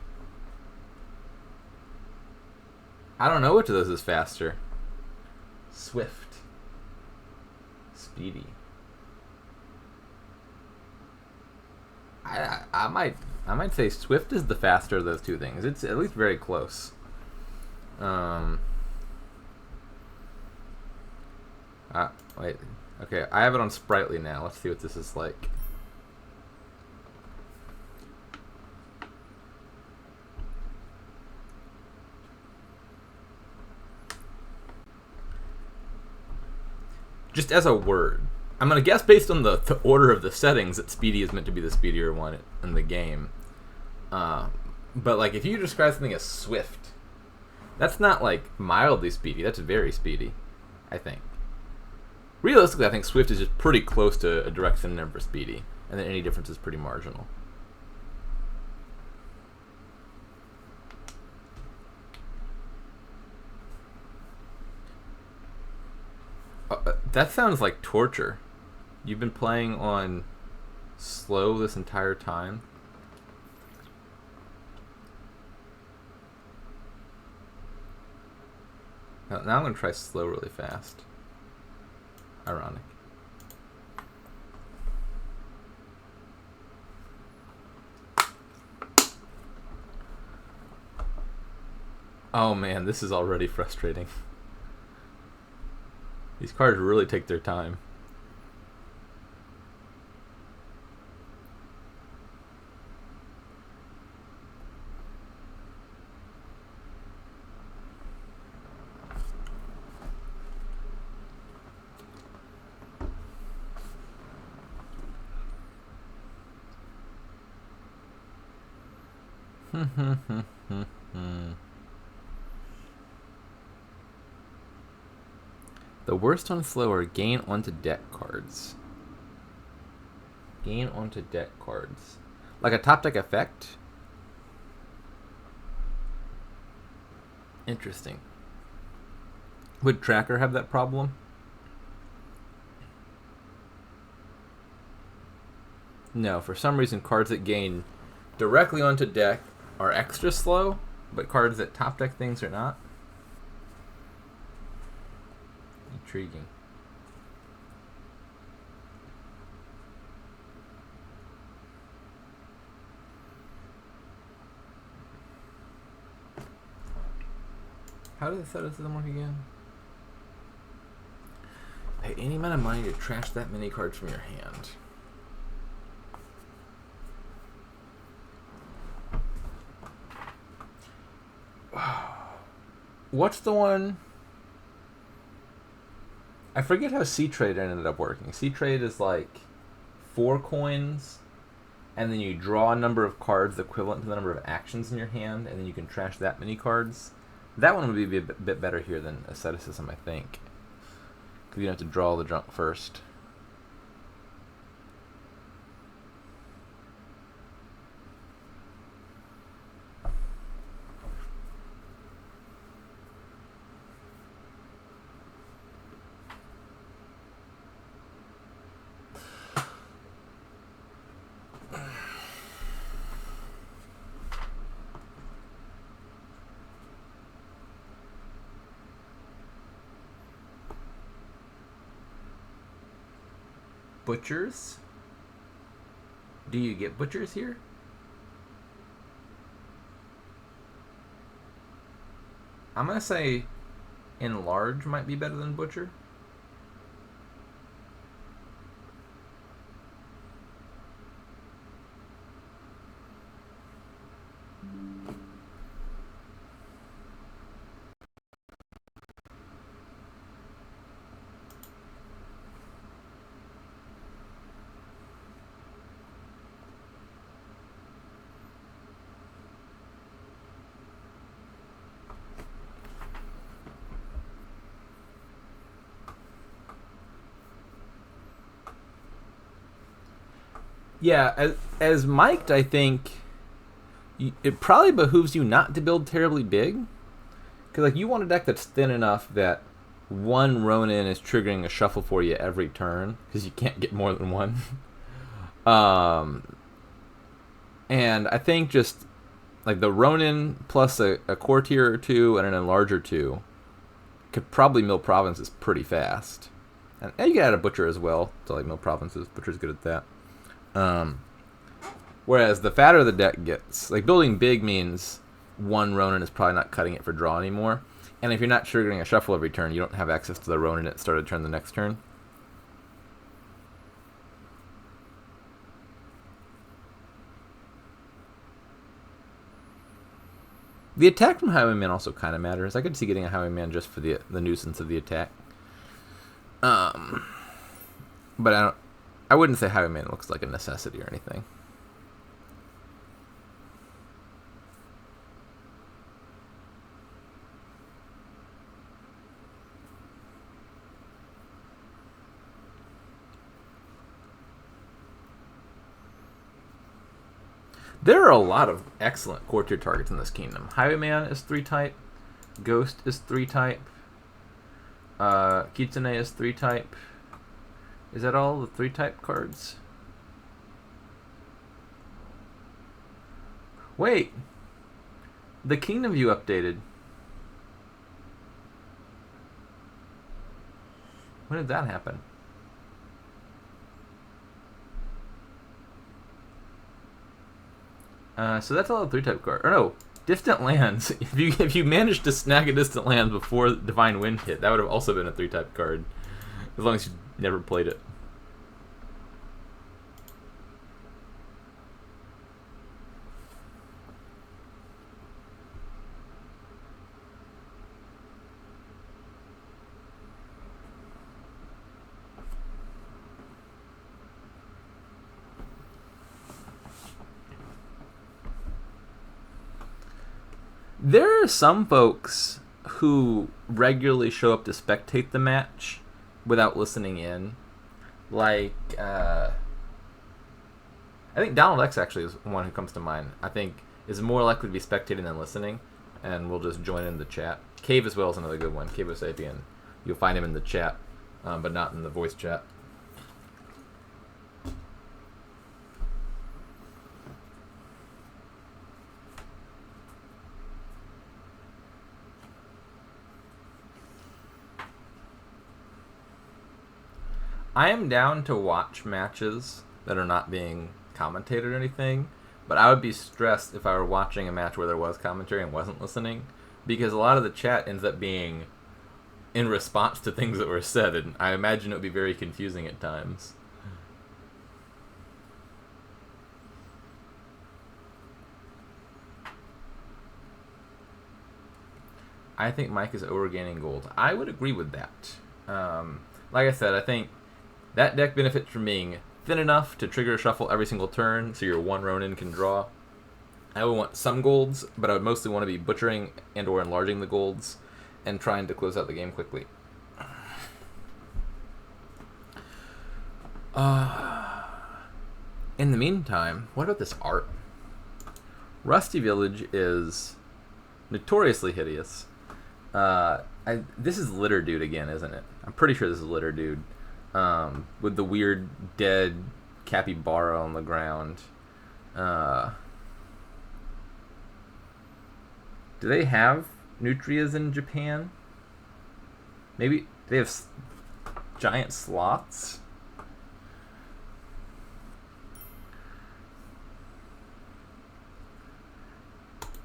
I don't know which of those is faster. Swift. Speedy. I might say swift is the faster of those two things. It's at least very close. Wait. Okay, I have it on sprightly now. Let's see what this is like. Just as a word, I'm going to guess based on the order of the settings that speedy is meant to be the speedier one in the game. But like if you describe something as swift, that's not like mildly speedy. That's very speedy, I think. Realistically, I think swift is just pretty close to a direct synonym for speedy, and then any difference is pretty marginal. That sounds like torture. You've been playing on slow this entire time? Now I'm going to try slow really fast. Ironic. Oh man, this is already frustrating. These cards really take their time. The worst on slow are gain onto deck cards. Gain onto deck cards. Like a top deck effect? Interesting. Would Tracker have that problem? No, for some reason cards that gain directly onto deck are extra slow, but cards that top deck things are not. Intriguing. How does the set system work again? Pay any amount of money to trash that many cards from your hand. What's the one? I forget how C-Trade ended up working. C-Trade is like 4 coins, and then you draw a number of cards equivalent to the number of actions in your hand, and then you can trash that many cards. That one would be a bit better here than Asceticism, I think. Because you don't have to draw the junk first. Butchers? Do you get butchers here? I'm gonna say Enlarge might be better than Butcher. Yeah, as mic'd, I think it probably behooves you not to build terribly big, because like you want a deck that's thin enough that one Ronin is triggering a shuffle for you every turn, because you can't get more than one. And I think just like the Ronin plus a Courtier or two and an Enlarge or two could probably mill provinces pretty fast. And you can add a Butcher as well to like mill provinces. Butcher's good at that. Whereas the fatter the deck gets, like building big means one Ronin is probably not cutting it for draw anymore. And if you're not triggering a shuffle every turn, you don't have access to the Ronin at the start of the turn the next turn. The attack from Highwayman also kind of matters. I could see getting a Highwayman just for the nuisance of the attack. But I wouldn't say Highwayman looks like a necessity or anything. There are a lot of excellent Courtier targets in this kingdom. Highwayman is 3-type. Ghost is 3-type. Kitsune is 3-type. Is that all the 3-type cards? Wait. The Kingdom View updated. When did that happen? So that's all the 3-type card. Or no, Distant Lands. If you managed to snag a Distant Lands before Divine Wind hit, that would have also been a 3-type card. As long as you never played it. There are some folks who regularly show up to spectate the match without listening in. Like, I think Donald X actually is one who comes to mind. I think is more likely to be spectating than listening, and we'll just join in the chat. Cave as well is another good one. Cave Sapien. You'll find him in the chat, but not in the voice chat. I am down to watch matches that are not being commentated or anything, but I would be stressed if I were watching a match where there was commentary and wasn't listening, because a lot of the chat ends up being in response to things that were said, and I imagine it would be very confusing at times. I think Mike is overgaining gold. I would agree with that. Like I said, I think that deck benefits from being thin enough to trigger a shuffle every single turn, so your one Ronin can draw. I would want some golds, but I would mostly want to be butchering and or enlarging the golds and trying to close out the game quickly. In the meantime, what about this art? Rusty Village is notoriously hideous. This is Litter Dude again, isn't it? I'm pretty sure this is Litter Dude. With the weird dead capybara on the ground. Do they have nutrias in Japan? Maybe they have giant sloths?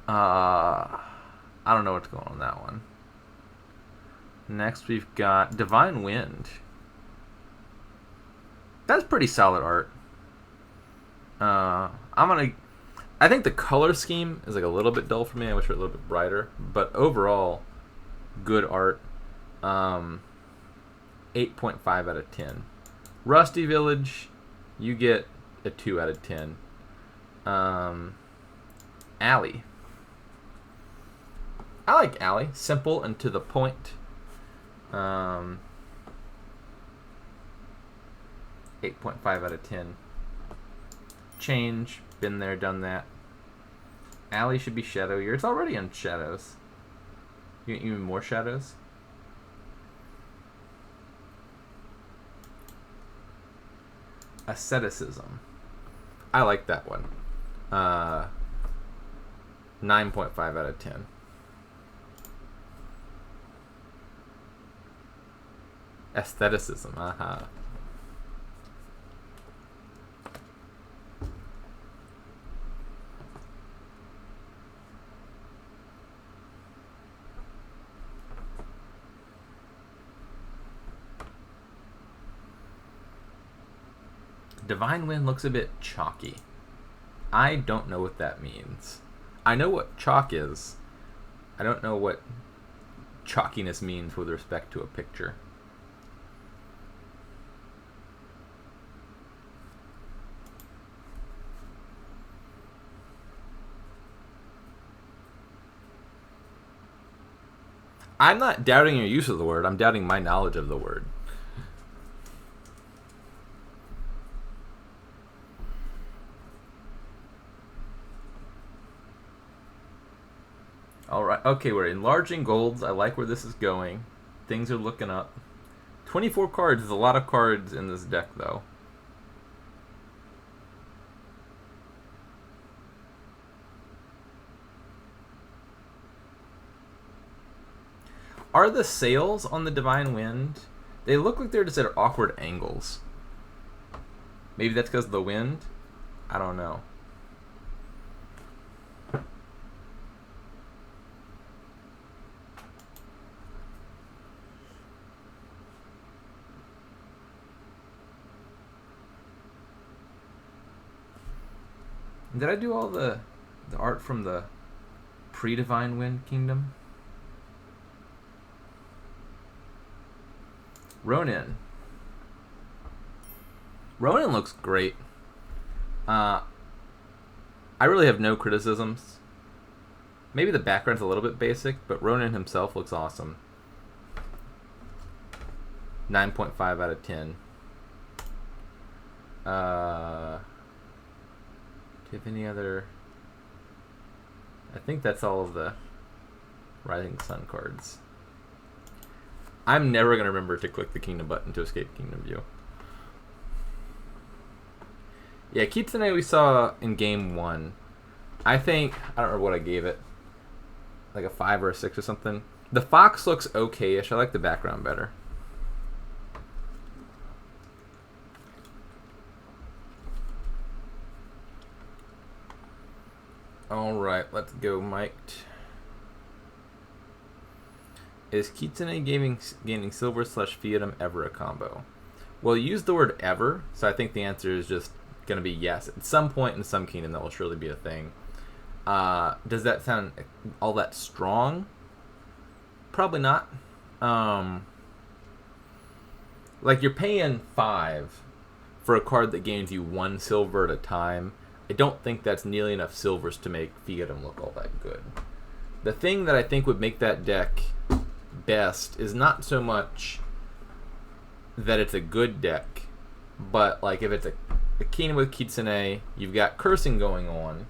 I don't know what's going on with that one. Next we've got Divine Wind. That's pretty solid art. I think the color scheme is like a little bit dull for me. I wish it were a little bit brighter. But overall, good art. 8.5 out of 10. Rusty Village, you get a 2 out of 10. Alley. I like Alley. Simple and to the point. 8.5 out of 10. Change. Been there, done that. Alley should be shadowier. It's already on shadows. You get even more shadows? Asceticism. I like that one. 9.5 out of 10. Aestheticism. Aha. Divine Wind looks a bit chalky. I don't know what that means. I know what chalk is. I don't know what chalkiness means with respect to a picture. I'm not doubting your use of the word. I'm doubting my knowledge of the word. Alright, okay, we're enlarging golds. I like where this is going. Things are looking up. 24 cards is a lot of cards in this deck, though. Are the sails on the Divine Wind? They look like they're just at awkward angles. Maybe that's because of the wind? I don't know. Did I do all the art from the pre-Divine Wind Kingdom? Ronin. Ronin looks great. I really have no criticisms. Maybe the background's a little bit basic, but Ronin himself looks awesome. 9.5 out of 10. Do you have any other... I think that's all of the Rising Sun cards. I'm never going to remember to click the Kingdom button to escape Kingdom View. Yeah, Kitsune we saw in game 1. I think... I don't remember what I gave it. Like a 5 or a 6 or something. The fox looks okay-ish. I like the background better. Alright, let's go, mic'd. Is Kitsune gaining silver / Fiatum ever a combo? Well, you used the word ever, so I think the answer is just going to be yes. At some point in some kingdom, that will surely be a thing. Does that sound all that strong? Probably not. Like, you're paying 5 for a card that gains you 1 silver at a time. I don't think that's nearly enough silvers to make Fiatum look all that good. The thing that I think would make that deck best is not so much that it's a good deck, but like if it's a kingdom with Kitsune, you've got cursing going on.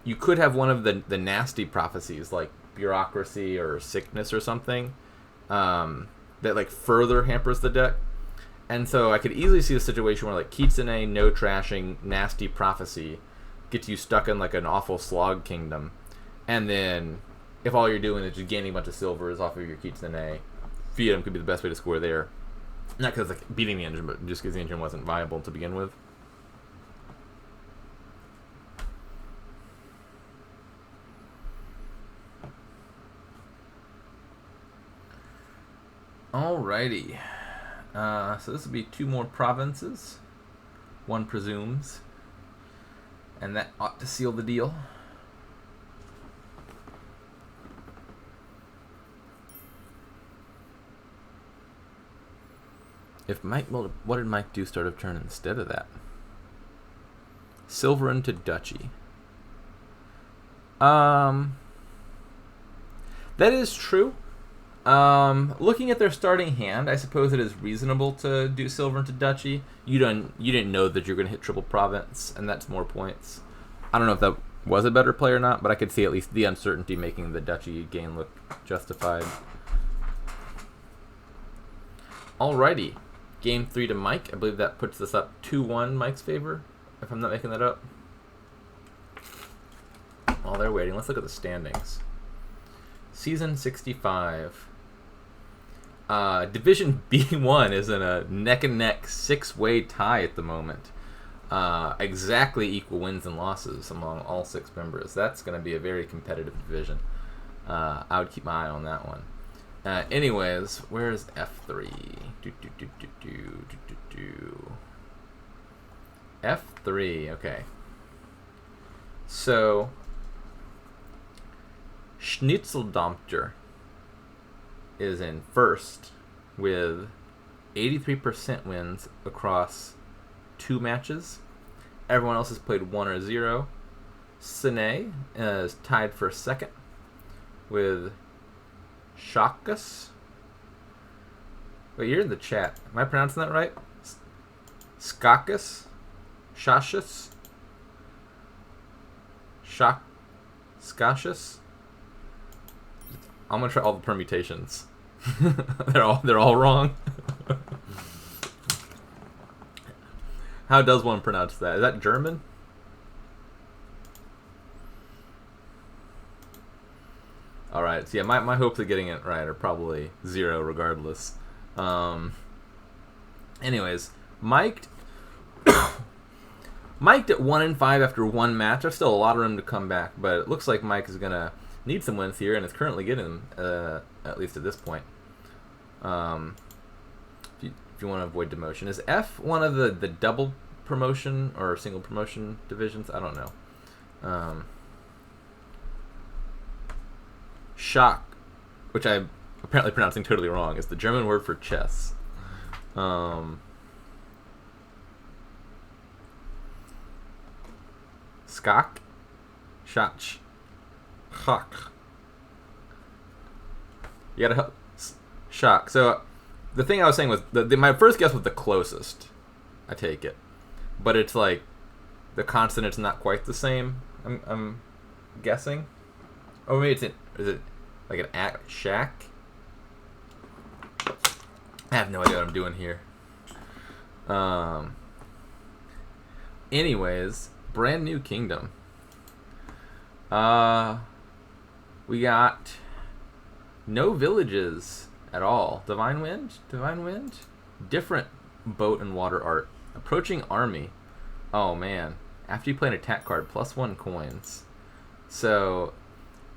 You could have one of the nasty prophecies like bureaucracy or sickness or something that like further hampers the deck. And so I could easily see a situation where like Kitsune, no trashing, nasty prophecy gets you stuck in like an awful slog kingdom. And then if all you're doing is just gaining a bunch of silvers off of your Kitsune, Fiatum could be the best way to score there. Not because like beating the engine, but just because the engine wasn't viable to begin with. Alrighty. So this will be 2 more provinces. One presumes. And that ought to seal the deal. If Mike, well, what did Mike do start of turn instead of that? Silver into duchy. That is true. Looking at their starting hand, I suppose it is reasonable to do silver into duchy. You didn't know that you're going to hit triple province, and that's more points. I don't know if that was a better play or not, but I could see at least the uncertainty making the duchy gain look justified. Alrighty. Game 3 to Mike. I believe that puts us up 2-1 Mike's favor, if I'm not making that up. While they're waiting, let's look at the standings. Season 65. Division B1 is in a neck-and-neck 6-way tie at the moment. Exactly equal wins and losses among all 6 members. That's going to be a very competitive division. I would keep my eye on that one. Anyways, where's F3? F3, okay. So, Schnitzeldampfer is in first with 83% wins across 2 matches. Everyone else has played 1 or 0. Ceneij is tied for second with Shakus. Wait, you're in the chat. Am I pronouncing that right? Skakus? Shashus? Skashus? I'm gonna try all the permutations. they're all wrong. How does one pronounce that? Is that German? Alright, so yeah, my hopes of getting it right are probably 0 regardless. Anyways, Mike at 1-5 after 1 match. There's still a lot of room to come back, but it looks like Mike is gonna need some wins here, and it's currently getting them, at least at this point. If you want to avoid demotion. Is F one of the double promotion or single promotion divisions? I don't know. Shock, which I'm apparently pronouncing totally wrong, is the German word for chess. Skak? Shach. Hawk. You gotta help. Shock. So, the thing I was saying was, my first guess was the closest. I take it. But it's like, the consonant's not quite the same, I'm guessing. Oh, maybe is it like an act, shack? I have no idea what I'm doing here. Anyways, brand new kingdom. We got no villages at all. Divine Wind? Different boat and water art. Approaching army. Oh man. After you play an attack card, +1 coins. So,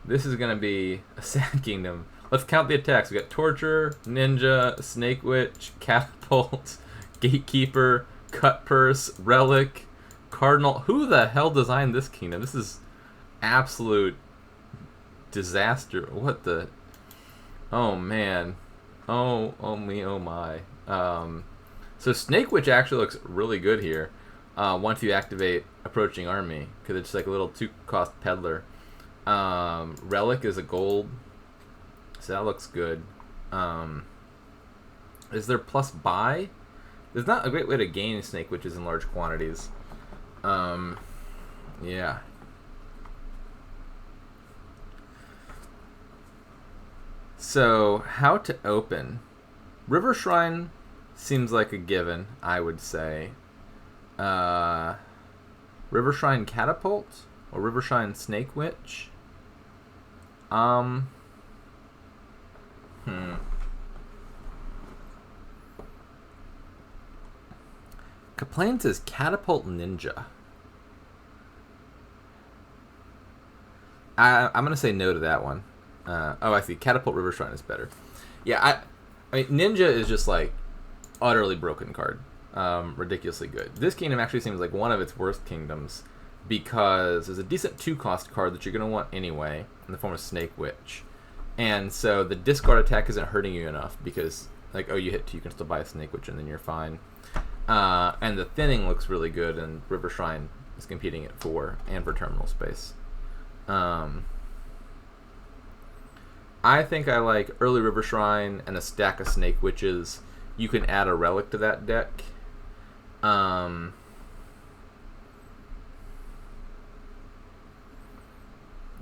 this is going to be a sad kingdom. Let's count the attacks. We got Torture, Ninja, Snake Witch, Catapult, Gatekeeper, Cut Purse, Relic, Cardinal. Who the hell designed this kingdom? This is absolute disaster. What the... Oh, man. Oh me, oh my. So Snake Witch actually looks really good here once you activate Approaching Army, because it's like a little 2-cost peddler. Relic is a gold, so that looks good. Is there plus buy? There's not a great way to gain Snake Witches in large quantities. Yeah. So, how to open? River Shrine seems like a given, I would say. River Shrine Catapult? Or River Shrine Snake Witch? Kaplane says Catapult Ninja. I'm going to say no to that one. Oh, I see. Catapult River Shrine is better. Yeah, I mean, Ninja is just like utterly broken card, ridiculously good. This kingdom actually seems like one of its worst kingdoms because it's a decent 2-cost card that you're going to want anyway in the form of Snake Witch, and so the discard attack isn't hurting you enough because like, oh, you hit 2, you can still buy a Snake Witch and then you're fine. And the thinning looks really good, and River Shrine is competing at 4 and for terminal space. I think I like early River Shrine and a stack of Snake Witches. You can add a relic to that deck.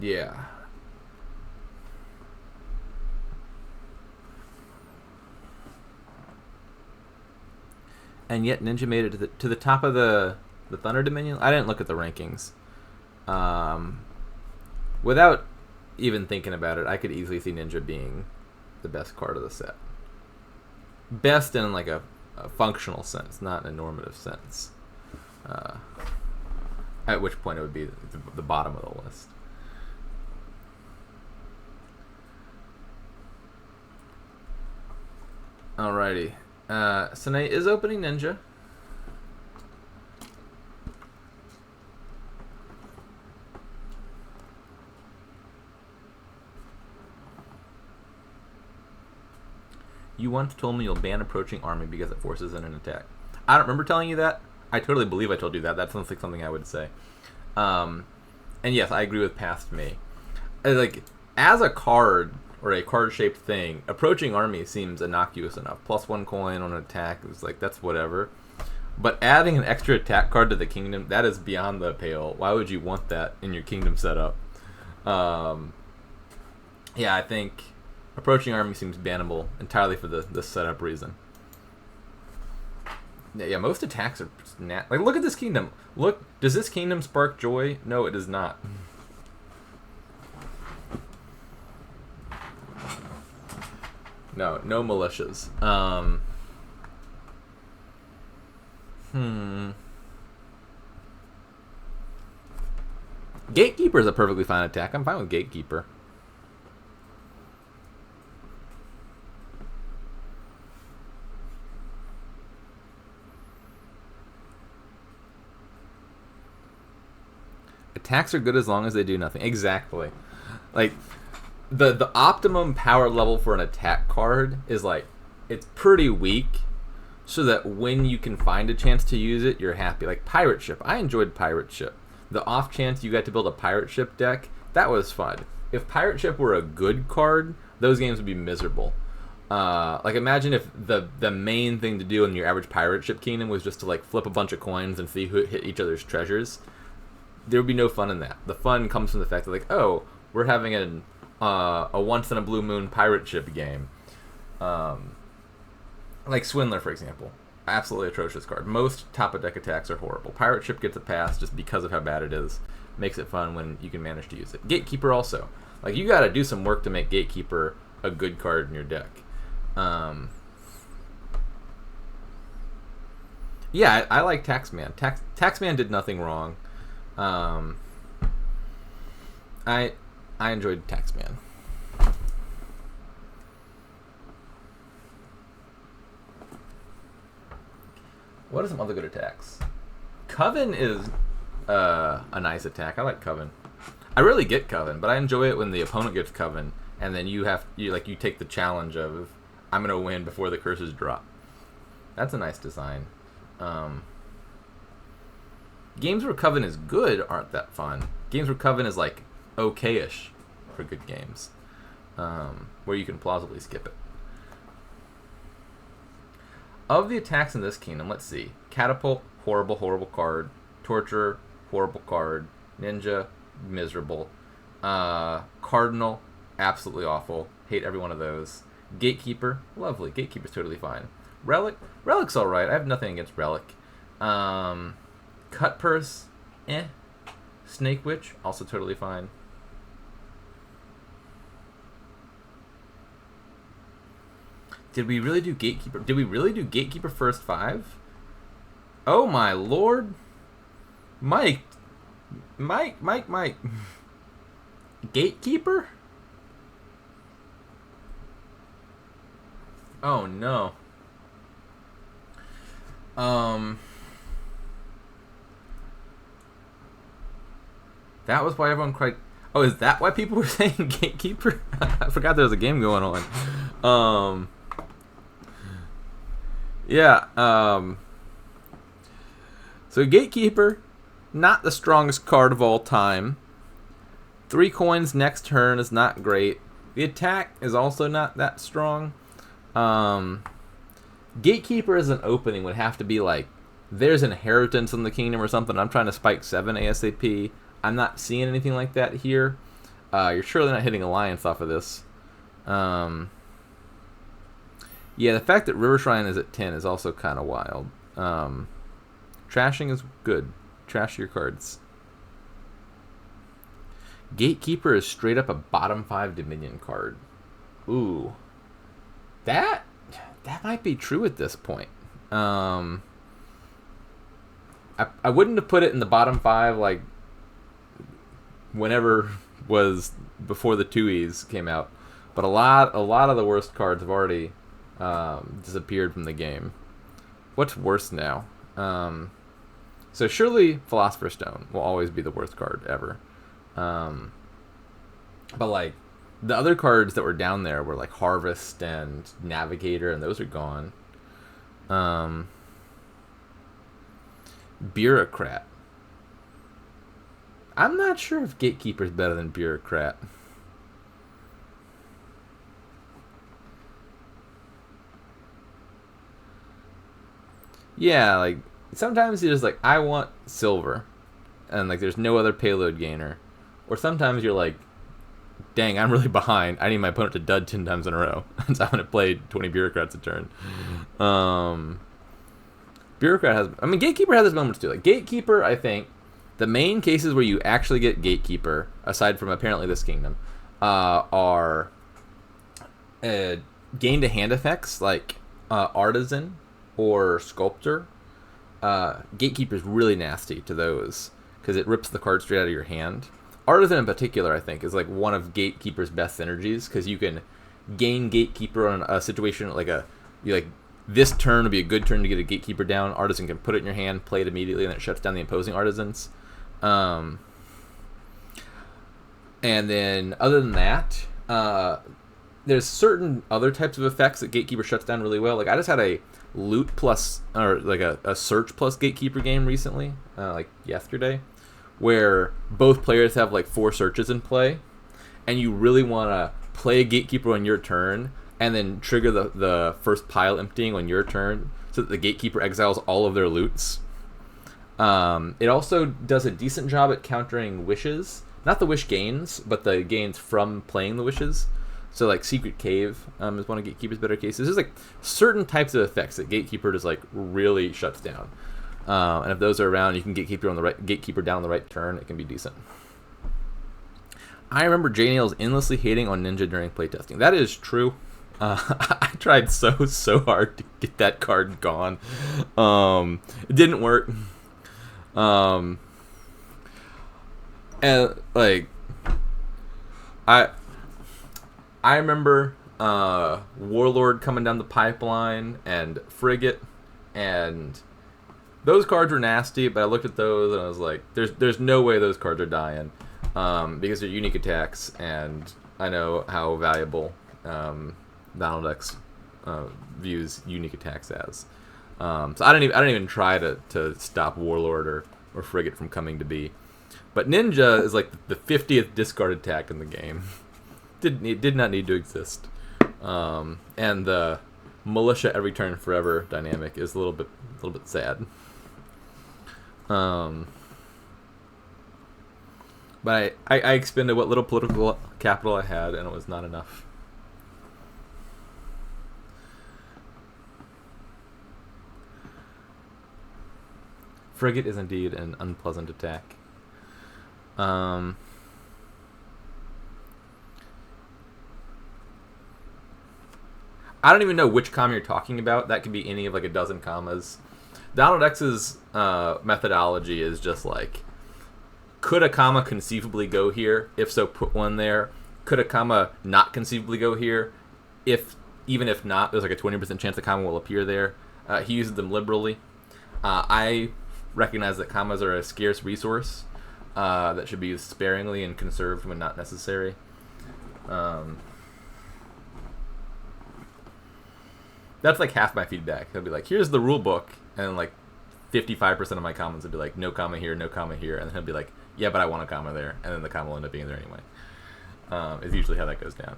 Yeah. And yet Ninja made it to the top of the Thunder Dominion. I didn't look at the rankings. Without even thinking about it, I could easily see Ninja being the best card of the set. Best in like a functional sense, not an normative sense. At which point it would be the bottom of the list. Alrighty. Ceneij is opening Ninja. You once told me you'll ban approaching army because it forces in an attack. I don't remember telling you that. I totally believe I told you that. That sounds like something I would say. And yes, I agree with past me. Like, as a card or a card-shaped thing, approaching army seems innocuous enough. +1 coin on an attack is like, that's whatever. But adding an extra attack card to the kingdom, that is beyond the pale. Why would you want that in your kingdom setup? Yeah, I think approaching army seems bannable entirely for this setup reason. Yeah, most attacks are like, look at this kingdom. Look, does this kingdom spark joy? No, it does not. No militias. Gatekeeper is a perfectly fine attack. I'm fine with Gatekeeper. Attacks are good as long as they do nothing. Exactly. Like, the optimum power level for an attack card is like, it's pretty weak, so that when you can find a chance to use it, you're happy. Like Pirate Ship. I enjoyed Pirate Ship. The off chance you got to build a Pirate Ship deck, that was fun. If Pirate Ship were a good card, those games would be miserable. Like, imagine if the main thing to do in your average Pirate Ship kingdom was just to like flip a bunch of coins and see who hit each other's treasures. There would be no fun in that. The fun comes from the fact that, like, oh, we're having a once in a blue moon Pirate Ship game. Like Swindler, for example. Absolutely atrocious card. Most top of deck attacks are horrible. Pirate Ship gets a pass just because of how bad it is. Makes it fun when you can manage to use it. Gatekeeper also. Like, you gotta do some work to make Gatekeeper a good card in your deck. Yeah, I like Taxman. Taxman did nothing wrong. I enjoyed Taxman. What are some other good attacks? Coven is a nice attack. I like Coven. I rarely get Coven, but I enjoy it when the opponent gets Coven, and then you take the challenge of, I'm gonna win before the curses drop. That's a nice design. Games where Coven is good aren't that fun. Games where Coven is like okay-ish for good games, where you can plausibly skip it. Of the attacks in this kingdom, let's see. Catapult, horrible, horrible card. Torturer, horrible card. Ninja, miserable. Cardinal, absolutely awful. Hate every one of those. Gatekeeper, lovely. Gatekeeper's totally fine. Relic's alright. I have nothing against Relic. Cut Purse, Snake Witch, also totally fine. Did we really do Gatekeeper? Did we really do Gatekeeper first 5? Oh my lord. Mike. Gatekeeper? Oh no. That was why everyone cried. Oh, is that why people were saying Gatekeeper? I forgot there was a game going on. Yeah. So Gatekeeper, not the strongest card of all time. 3 coins next turn is not great. The attack is also not that strong. Gatekeeper as an opening would have to be like, there's inheritance in the kingdom or something. I'm trying to spike 7 ASAP. I'm not seeing anything like that here. You're surely not hitting Alliance off of this. Yeah, the fact that River Shrine is at 10 is also kind of wild. Trashing is good. Trash your cards. Gatekeeper is straight up a bottom 5 Dominion card. Ooh. That might be true at this point. I wouldn't have put it in the bottom 5 like whenever was before the 2Es came out, but a lot of the worst cards have already disappeared from the game. What's worse now? So surely Philosopher's Stone will always be the worst card ever. But like the other cards that were down there were like Harvest and Navigator, and those are gone. Bureaucrat. I'm not sure if Gatekeeper's better than Bureaucrat. Yeah, like sometimes you're just like, I want silver, and like there's no other payload gainer. Or sometimes you're like, dang, I'm really behind. I need my opponent to dud 10 times in a row. So I'm going to play 20 Bureaucrats a turn. Bureaucrat has... I mean, Gatekeeper has its moments too. Like, Gatekeeper, I think, the main cases where you actually get Gatekeeper, aside from apparently this kingdom, are gain-to-hand effects, like Artisan or Sculptor. Gatekeeper's really nasty to those, because it rips the card straight out of your hand. Artisan in particular, I think, is like one of Gatekeeper's best synergies, because you can gain Gatekeeper on a situation like this turn would be a good turn to get a Gatekeeper down. Artisan can put it in your hand, play it immediately, and it shuts down the opposing Artisans. And then other than that, there's certain other types of effects that Gatekeeper shuts down really well. Like I just had a loot plus or like a search plus Gatekeeper game recently, like yesterday, where both players have like 4 searches in play, and you really want to play a Gatekeeper on your turn and then trigger the first pile emptying on your turn so that the Gatekeeper exiles all of their loots. It also does a decent job at countering wishes. Not the wish gains, but the gains from playing the wishes. So like Secret Cave is one of Gatekeeper's better cases. There's like certain types of effects that Gatekeeper just like really shuts down. And if those are around, you can Gatekeeper down on the right turn. It can be decent. I remember J-Nails endlessly hating on Ninja during playtesting. That is true. I tried so hard to get that card gone. It didn't work. And like I remember Warlord coming down the pipeline and Frigate, and those cards were nasty, but I looked at those and I was like, there's no way those cards are dying, because they're unique attacks, and I know how valuable Donald X views unique attacks as. So I didn't even try to stop Warlord or Frigate from coming to be. But Ninja is like the 50th discard attack in the game. Did not need to exist. And the militia every turn forever dynamic is a little bit sad. But I expended what little political capital I had, and it was not enough. Frigate is indeed an unpleasant attack. I don't even know which comma you're talking about. That could be any of like a dozen commas. Donald X's methodology is just like, could a comma conceivably go here? If so, put one there. Could a comma not conceivably go here? If even if not, there's like a 20% chance a comma will appear there. He uses them liberally. I recognize that commas are a scarce resource that should be used sparingly and conserved when not necessary. That's like half my feedback. He'll be like, here's the rule book, and then like 55% of my comments would be like, no comma here, no comma here, and then he'll be like, yeah, but I want a comma there, and then the comma will end up being there anyway. Is usually how that goes down.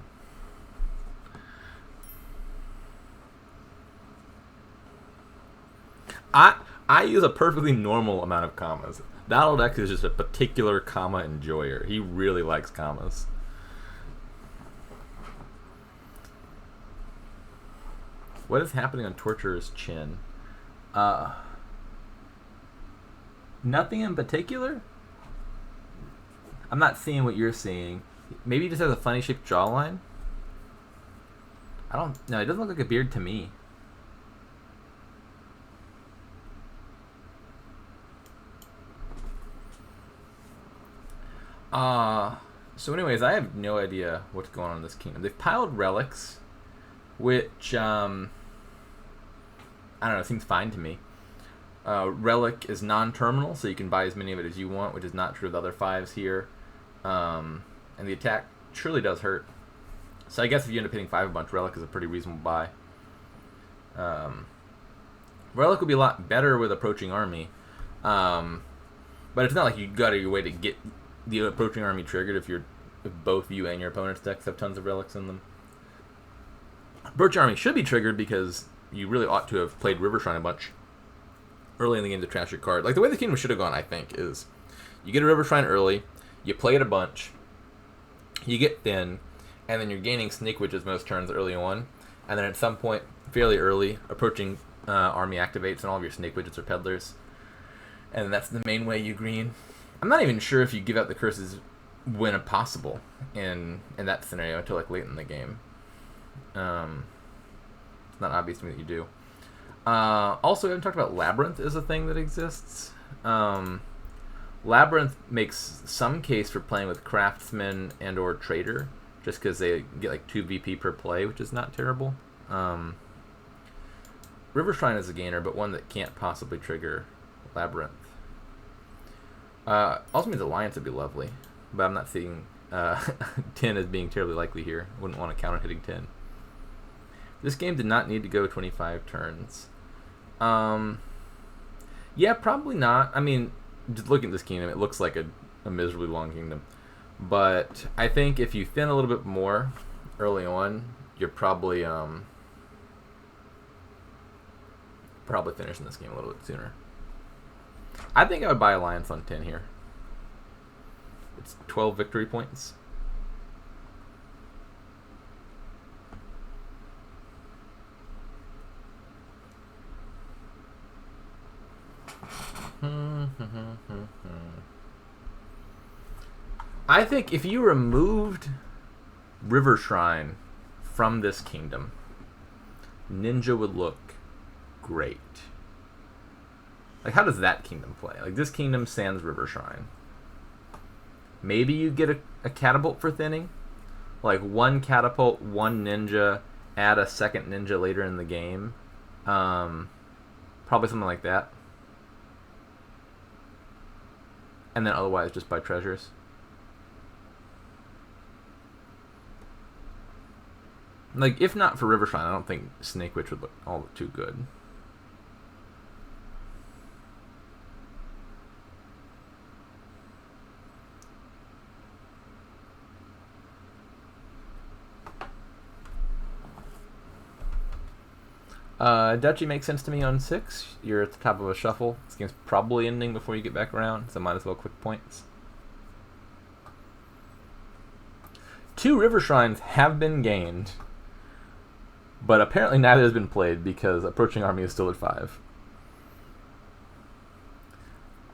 I use a perfectly normal amount of commas. Donald X is just a particular comma enjoyer. He really likes commas. What is happening on Torturer's chin? Nothing in particular? I'm not seeing what you're seeing. Maybe he just has a funny shaped jawline? No, it doesn't look like a beard to me. So anyways, I have no idea what's going on in this kingdom. They've piled relics, which, I don't know, seems fine to me. Relic is non-terminal, so you can buy as many of it as you want, which is not true of the other 5s here. And the attack surely does hurt. So I guess if you end up hitting 5 a bunch, Relic is a pretty reasonable buy. Relic would be a lot better with approaching army. But it's not like you go out of your way to get the approaching army triggered if both you and your opponent's decks have tons of relics in them. Approaching army should be triggered because you really ought to have played River Shrine a bunch early in the game to trash your card. Like, the way the kingdom should have gone, I think, is you get a River Shrine early, you play it a bunch, you get thin, and then you're gaining Snake Witches most turns early on, and then at some point, fairly early, approaching army activates and all of your Snake Witches are peddlers, and that's the main way you green. I'm not even sure if you give out the curses when possible in that scenario until like late in the game. It's not obvious to me that you do. Also, we haven't talked about Labyrinth as a thing that exists. Labyrinth makes some case for playing with Craftsman and or Trader, just because they get like 2 VP per play, which is not terrible. River Shrine is a gainer, but one that can't possibly trigger Labyrinth. Also means Alliance would be lovely, but I'm not seeing 10 as being terribly likely here. Wouldn't want to counter hitting 10. This game did not need to go 25 turns. Yeah, probably not. I mean, just looking at this kingdom, it looks like a miserably long kingdom. But I think if you thin a little bit more early on, you're probably finishing this game a little bit sooner. I think I would buy Alliance on 10 here. It's 12 victory points. I think if you removed River Shrine from this kingdom, Ninja would look great. Like, how does that kingdom play? Like, this kingdom sans River Shrine. Maybe you get a catapult for thinning. Like, 1 catapult, 1 ninja, add a second ninja later in the game. Probably something like that. And then otherwise just buy treasures. Like, if not for River Shrine, I don't think Snake Witch would look all too good. Duchy makes sense to me on 6. You're at the top of a shuffle. This game's probably ending before you get back around, so might as well quick points. 2 River Shrines have been gained, but apparently neither has been played because approaching army is still at 5.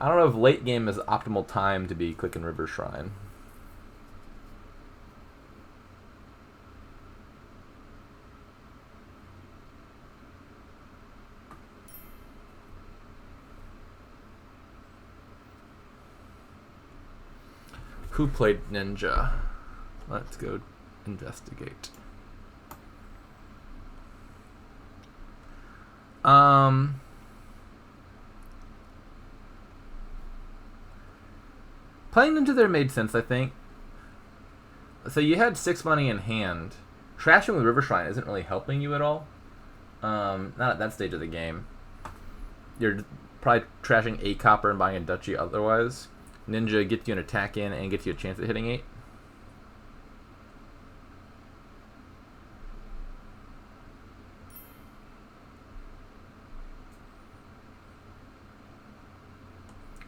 I don't know if late game is optimal time to be clicking River Shrine. Who played Ninja? Let's go investigate. Playing into there made sense, I think. So you had 6 money in hand. Trashing with River Shrine isn't really helping you at all. Not at that stage of the game. You're probably trashing 8 copper and buying a duchy otherwise. Ninja gets you an attack in and gets you a chance at hitting 8.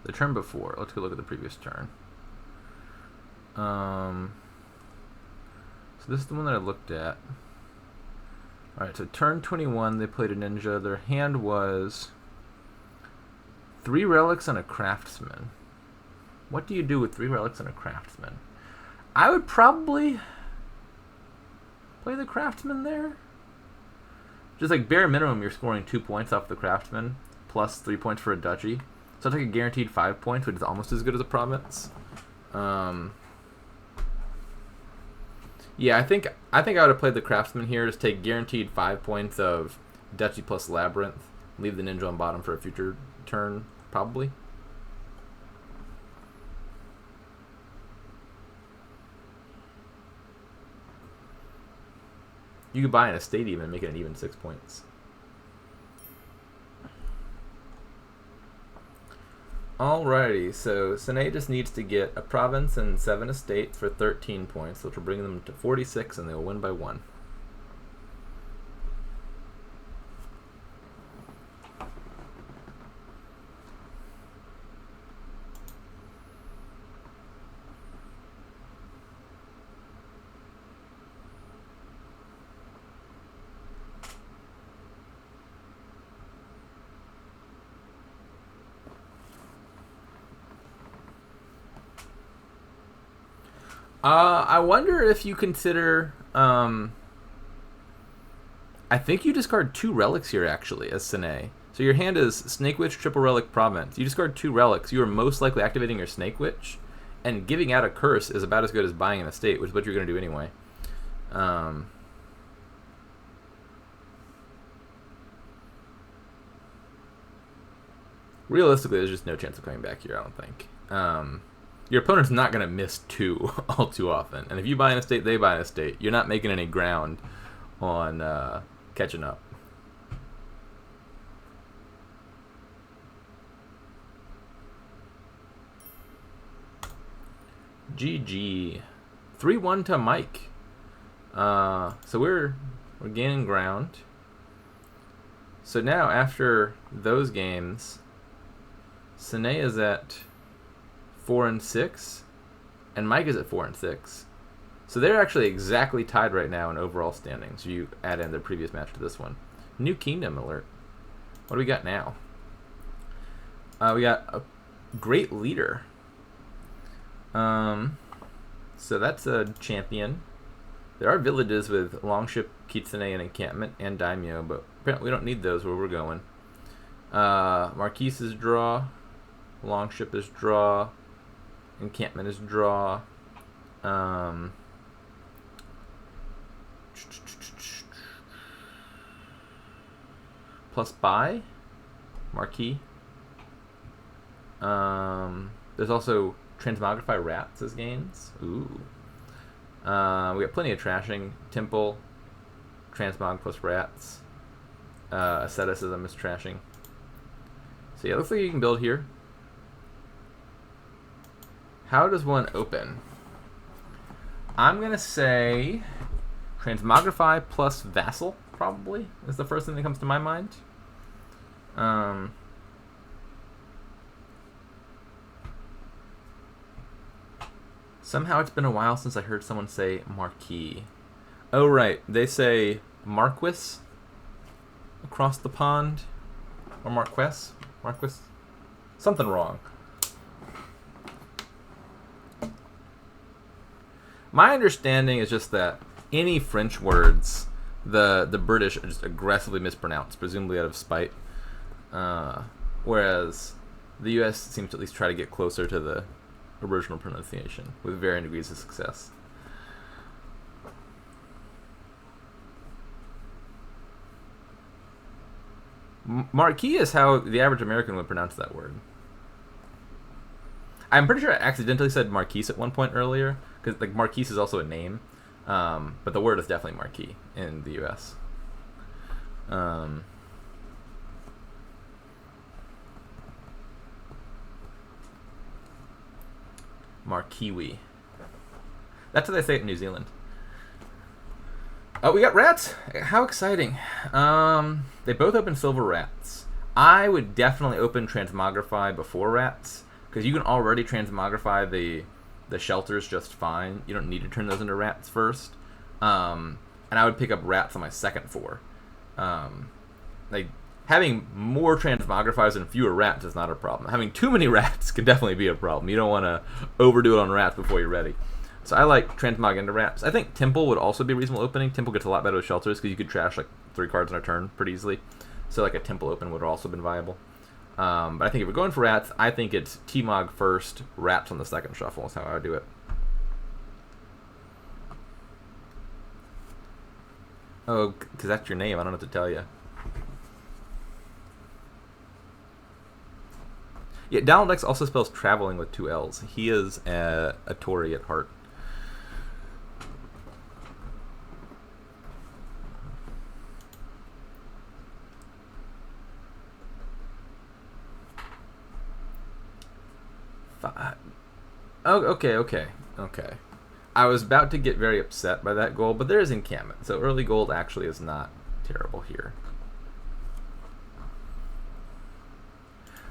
The turn before. Let's go look at the previous turn. So this is the one that I looked at. Alright, so turn 21, they played a ninja. Their hand was 3 relics and a craftsman. What do you do with 3 relics and a craftsman? I would probably play the craftsman there. Just like bare minimum, you're scoring 2 points off the craftsman, plus 3 points for a duchy. So it's like a guaranteed 5 points, which is almost as good as a province. Yeah, I think I would have played the craftsman here. Just take guaranteed 5 points of duchy plus labyrinth. Leave the ninja on bottom for a future turn, probably. You could buy an estate even and make it an even 6 points. Alrighty, so ceneij just needs to get a province and 7 estates for 13 points, which will bring them to 46, and they will win by 1. I wonder if you consider. I think you discard 2 relics here, actually, as ceneij. So your hand is Snake Witch, Triple Relic, Province. You discard 2 relics. You are most likely activating your Snake Witch, and giving out a curse is about as good as buying an estate, which is what you're going to do anyway. Realistically, there's just no chance of coming back here, I don't think. Your opponent's not going to miss 2 all too often. And if you buy an estate, they buy an estate. You're not making any ground on catching up. GG. 3-1 to Mike. So we're gaining ground. So now, after those games, ceneij is at 4 and 6, and Mike is at 4 and 6. So they're actually exactly tied right now in overall standings. So you add in their previous match to this one. New Kingdom alert. What do we got now? We got a great leader. So that's a champion. There are villages with Longship, Kitsune, and Encampment, and Daimyo, but apparently we don't need those where we're going. Marquise is draw. Longship is draw. Encampment is draw. Plus buy. Marquis. There's also Transmogrify Rats as gains. Ooh. We got plenty of trashing. Temple. Transmog plus Rats. Asceticism is trashing. So yeah, looks like you can build here. How does one open? I'm going to say Transmogrify plus Vassal, probably, is the first thing that comes to my mind. Somehow it's been a while since I heard someone say Marquis. Oh, right. They say Marquis across the pond. Or Marquess? Marquis? Something wrong. My understanding is just that any French words, the British just aggressively mispronounce, presumably out of spite. Whereas the US seems to at least try to get closer to the original pronunciation with varying degrees of success. Marquee is how the average American would pronounce that word. I'm pretty sure I accidentally said Marquise at one point earlier, because like Marquise is also a name, but the word is definitely Marquee in the U.S. Markiwi. That's how they say it in New Zealand. Oh, we got rats! How exciting. They both open silver rats. I would definitely open transmogrify before rats, because you can already transmogrify the shelters just fine. You don't need to turn those into rats first. And I would pick up rats on my second 4. Like, having more transmogrifiers and fewer rats is not a problem. Having too many rats can definitely be a problem. You don't want to overdo it on rats before you're ready. So I like transmog into rats. I think Temple would also be a reasonable opening. Temple gets a lot better with shelters because you could trash like 3 cards in a turn pretty easily. So like a Temple open would have also been viable. But I think if we're going for rats, I think it's T-Mog first, rats on the second shuffle is how I would do it. Oh, because that's your name. I don't know what to tell you. Yeah, Donald X also spells traveling with 2 L's. He is a Tory at heart. Oh, okay. I was about to get very upset by that goal, but there is encampment, so early gold actually is not terrible here.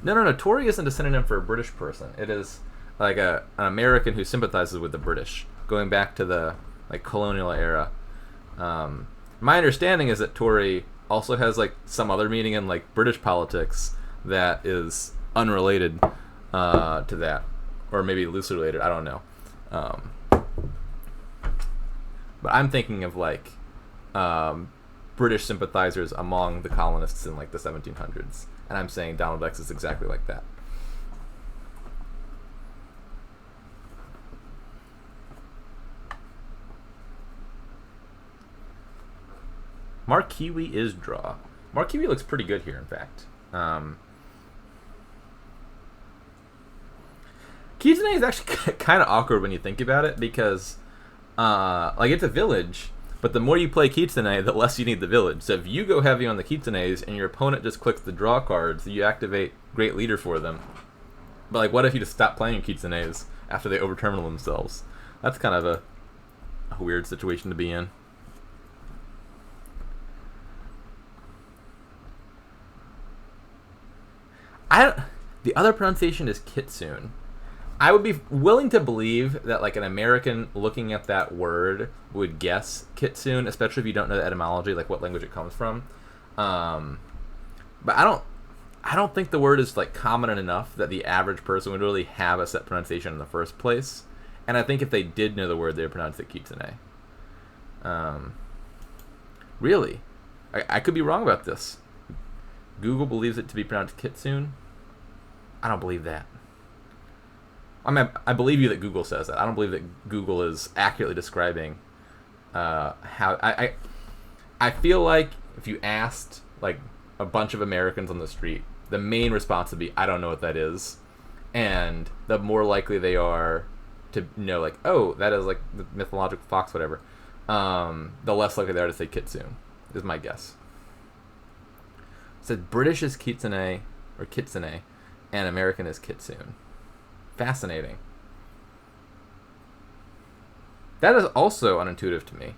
No. Tory isn't a synonym for a British person. It is like an American who sympathizes with the British, going back to the like colonial era. My understanding is that Tory also has like some other meaning in like British politics that is unrelated to that, or maybe loosely related. I don't know. But I'm thinking of like British sympathizers among the colonists in like the 1700s. And I'm saying Donald X is exactly like that. Markiwi is draw. Markiwi looks pretty good here, in fact. Kitsune is actually kind of awkward when you think about it, because like it's a village, but the more you play Kitsune, the less you need the village. So if you go heavy on the Kitsunes and your opponent just clicks the draw cards, you activate Great Leader for them. But like, what if you just stop playing Kitsunes after they overterminal themselves? That's kind of a weird situation to be in. The other pronunciation is Kitsune. I would be willing to believe that like an American looking at that word would guess Kitsune, especially if you don't know the etymology, like what language it comes from. But I don't think the word is like common enough that the average person would really have a set pronunciation in the first place. And I think if they did know the word, they would pronounce it Kitsune. Really? I could be wrong about this. Google believes it to be pronounced Kitsune. I don't believe that. I mean, I believe you that Google says that. I don't believe that Google is accurately describing how... I feel like if you asked like a bunch of Americans on the street, the main response would be, I don't know what that is. And the more likely they are to know, like, oh, that is like the mythological fox, whatever, the less likely they are to say Kitsune, is my guess. It said British is Kitsune, or Kitsune, and American is Kitsune. Fascinating. That is also unintuitive to me.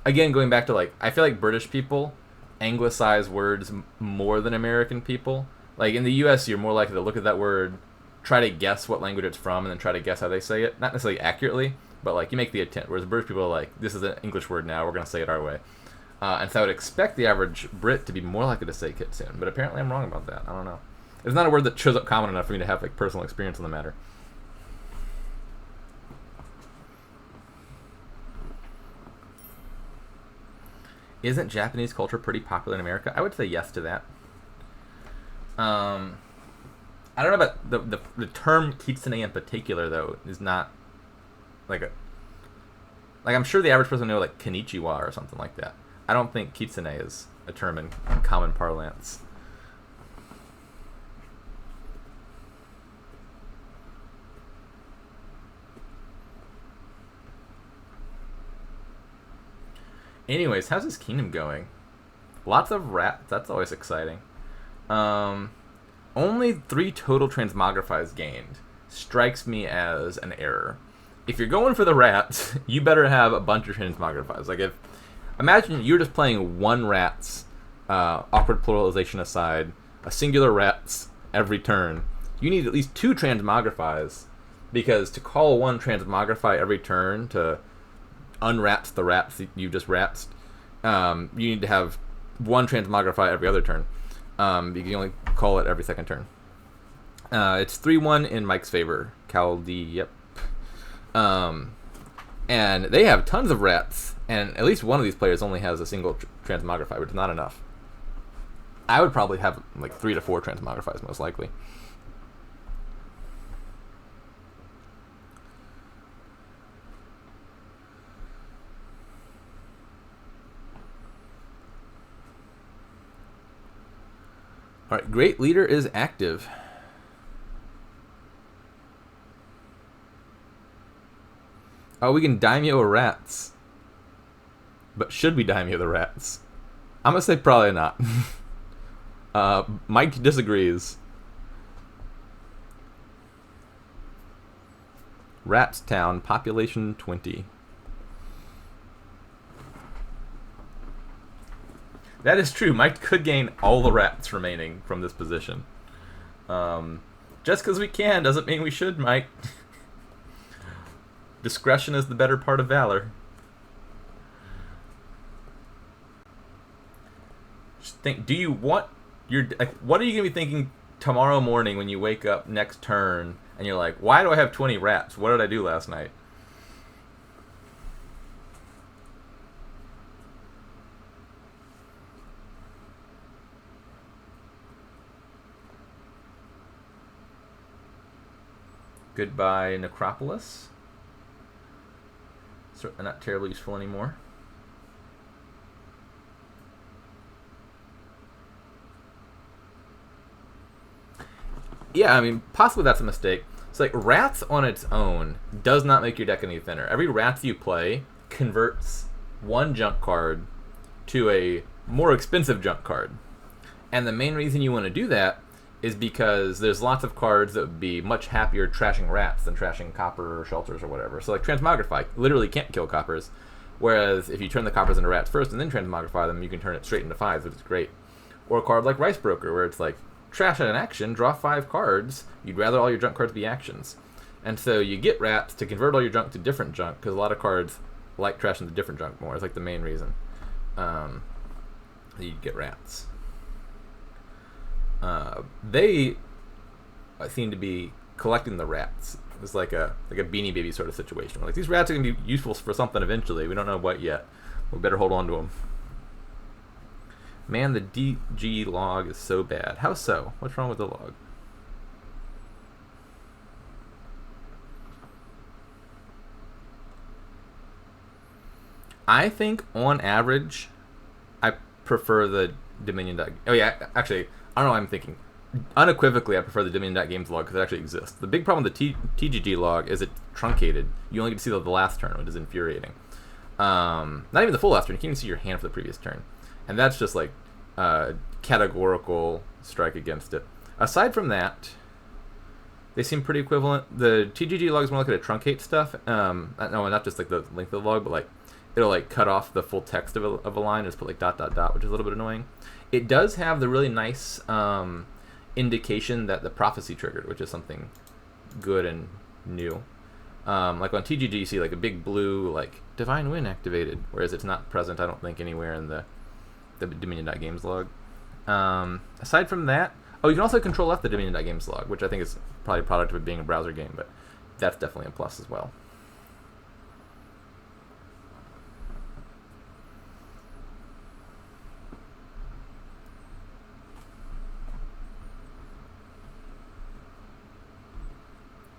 Again, going back to like, I feel like British people anglicize words more than American people. Like in the US, you're more likely to look at that word, try to guess what language it's from, and then try to guess how they say it. Not necessarily accurately, but like you make the attempt. Whereas British people are like, this is an English word now, we're going to say it our way. And so I would expect the average Brit to be more likely to say Kitsune, but apparently I'm wrong about that. I don't know. It's not a word that shows up common enough for me to have like personal experience on the matter. Isn't Japanese culture pretty popular in America? I would say yes to that. I don't know about the term Kitsune in particular, though, is not like a... Like, I'm sure the average person would know, like, Konnichiwa or something like that. I don't think Kitsune is a term in common parlance. Anyways, how's this kingdom going? Lots of rats. That's always exciting. Only 3 total transmogrifies gained. Strikes me as an error. If you're going for the rats, you better have a bunch of transmogrifies. Like, imagine you're just playing 1 rats, awkward pluralization aside, a singular rats every turn. You need at least 2 transmogrifies, because to call 1 transmogrify every turn to unrats the rats you just ratsed, you need to have 1 transmogrify every other turn. You can only call it every second turn. It's 3-1 in Mike's favor. Caldi, yep. And they have tons of rats, and at least one of these players only has a single transmogrify, which is not enough. I would probably have like 3 to 4 transmogrifies, most likely. Alright, Great Leader is active. Oh, we can daimyo rats. But should we daimyo the rats? I'm going to say probably not. Mike disagrees. Rats Town, population 20. That is true. Mike could gain all the rats remaining from this position. Just because we can doesn't mean we should, Mike. Discretion is the better part of valor. Just think, do you want your... Like, what are you going to be thinking tomorrow morning when you wake up next turn and you're like, why do I have 20 rats? What did I do last night? Goodbye, Necropolis. Certainly not terribly useful anymore. Yeah, I mean, possibly that's a mistake. It's like, rats on its own does not make your deck any thinner. Every rat you play converts 1 junk card to a more expensive junk card. And the main reason you want to do that is because there's lots of cards that would be much happier trashing rats than trashing copper or shelters or whatever. So like Transmogrify literally can't kill coppers, whereas if you turn the coppers into rats first and then Transmogrify them, you can turn it straight into 5s, which is great. Or a card like Rice Broker, where it's like, trash at an action, draw 5 cards, you'd rather all your junk cards be actions. And so you get rats to convert all your junk to different junk, because a lot of cards like trashing the different junk more. It's like the main reason you'd get rats. They seem to be collecting the rats. It's like a Beanie Baby sort of situation. Like, these rats are going to be useful for something eventually. We don't know what yet. We better hold on to them. Man, the DG log is so bad. How so? What's wrong with the log? I think, on average, I prefer the Dominion. Oh yeah, actually, I don't know what I'm thinking. Unequivocally, I prefer the Dominion.games log because it actually exists. The big problem with the TGG log is it's truncated. You only get to see the last turn, which is infuriating. Not even the full last turn. You can't even see your hand for the previous turn. And that's just like a categorical strike against it. Aside from that, they seem pretty equivalent. The TGG log is more likely to truncate stuff. No, not just like the length of the log, but like it'll like cut off the full text of a line and just put like ... which is a little bit annoying. It does have the really nice indication that the prophecy triggered, which is something good and new. Like on TGG, you see like a big blue like Divine Wind activated, whereas it's not present, I don't think, anywhere in the Dominion.games log. Aside from that, you can also control F the Dominion.games log, which I think is probably a product of it being a browser game, but that's definitely a plus as well.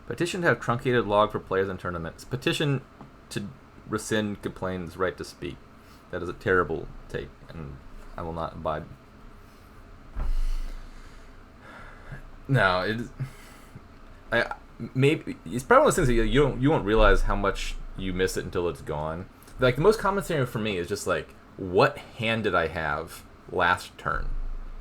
Petition to have truncated log for players in tournaments. Petition to rescind complaints right to speak. That is a terrible take, and I will not abide. No, maybe it's probably one of those things that you won't realize how much you miss it until it's gone. Like the most common scenario for me is just like, what hand did I have last turn?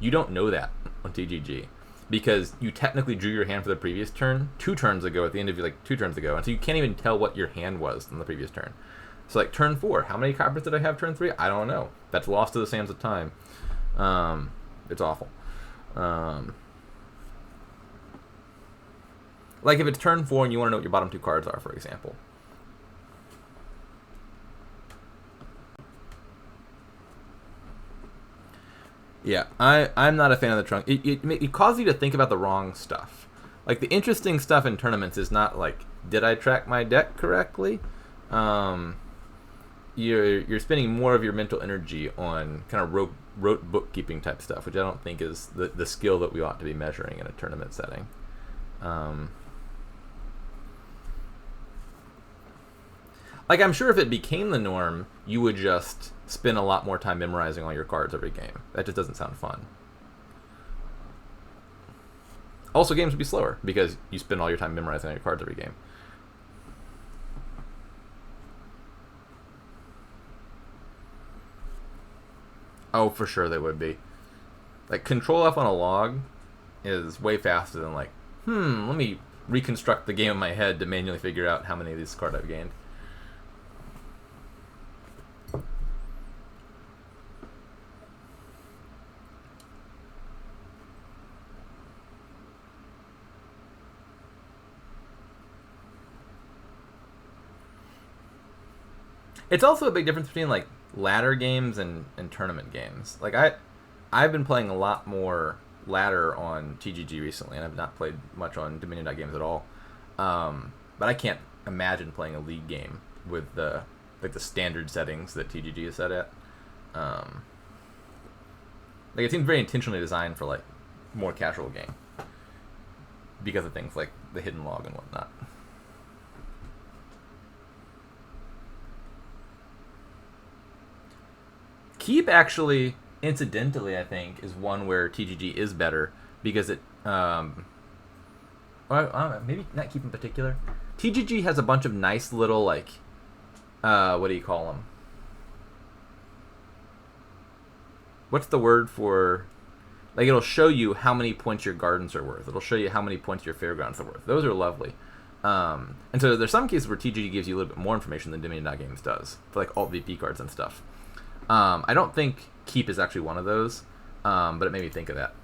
You don't know that on TGG because you technically drew your hand for the previous turn 2 turns ago at the end of 2 turns ago, and so you can't even tell what your hand was on the previous turn. So like turn 4, how many copies did I have turn 3? I don't know. That's lost to the sands of time. It's awful. Like if it's turn 4 and you want to know what your bottom 2 cards are, for example. Yeah, I'm not a fan of the trunk. It causes you to think about the wrong stuff. Like the interesting stuff in tournaments is not like, did I track my deck correctly? You're spending more of your mental energy on kind of rote bookkeeping type stuff, which I don't think is the skill that we ought to be measuring in a tournament setting. Like I'm sure if it became the norm, you would just spend a lot more time memorizing all your cards every game. That just doesn't sound fun. Also, games would be slower because you spend all your time memorizing all your cards every game. Oh, for sure they would be. Like Control F on a log is way faster than like, let me reconstruct the game in my head to manually figure out how many of these cards I've gained. It's also a big difference between like ladder games and tournament games. Like I've been playing a lot more ladder on TGG recently, and I've not played much on Dominion.games at all. But I can't imagine playing a league game with the standard settings that TGG is set at. Like it seems very intentionally designed for like more casual game because of things like the hidden log and whatnot. Keep actually, incidentally, I think, is one where TGG is better because it, maybe not Keep in particular. TGG has a bunch of nice little like, what do you call them? What's the word for? Like it'll show you how many points your gardens are worth. It'll show you how many points your fairgrounds are worth. Those are lovely. And so there's some cases where TGG gives you a little bit more information than Dominion.games does for like alt VP cards and stuff. I don't think Keep is actually one of those, but it made me think of that.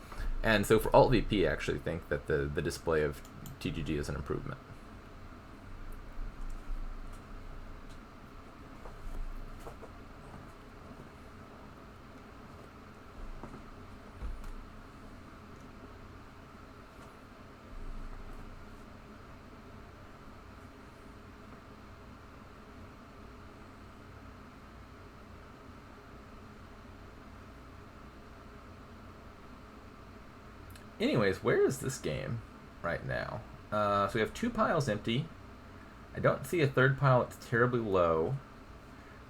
And so for alt VP, I actually think that the display of TGG is an improvement. Anyways, where is this game right now? So we have 2 piles empty. I don't see a third pile that's terribly low,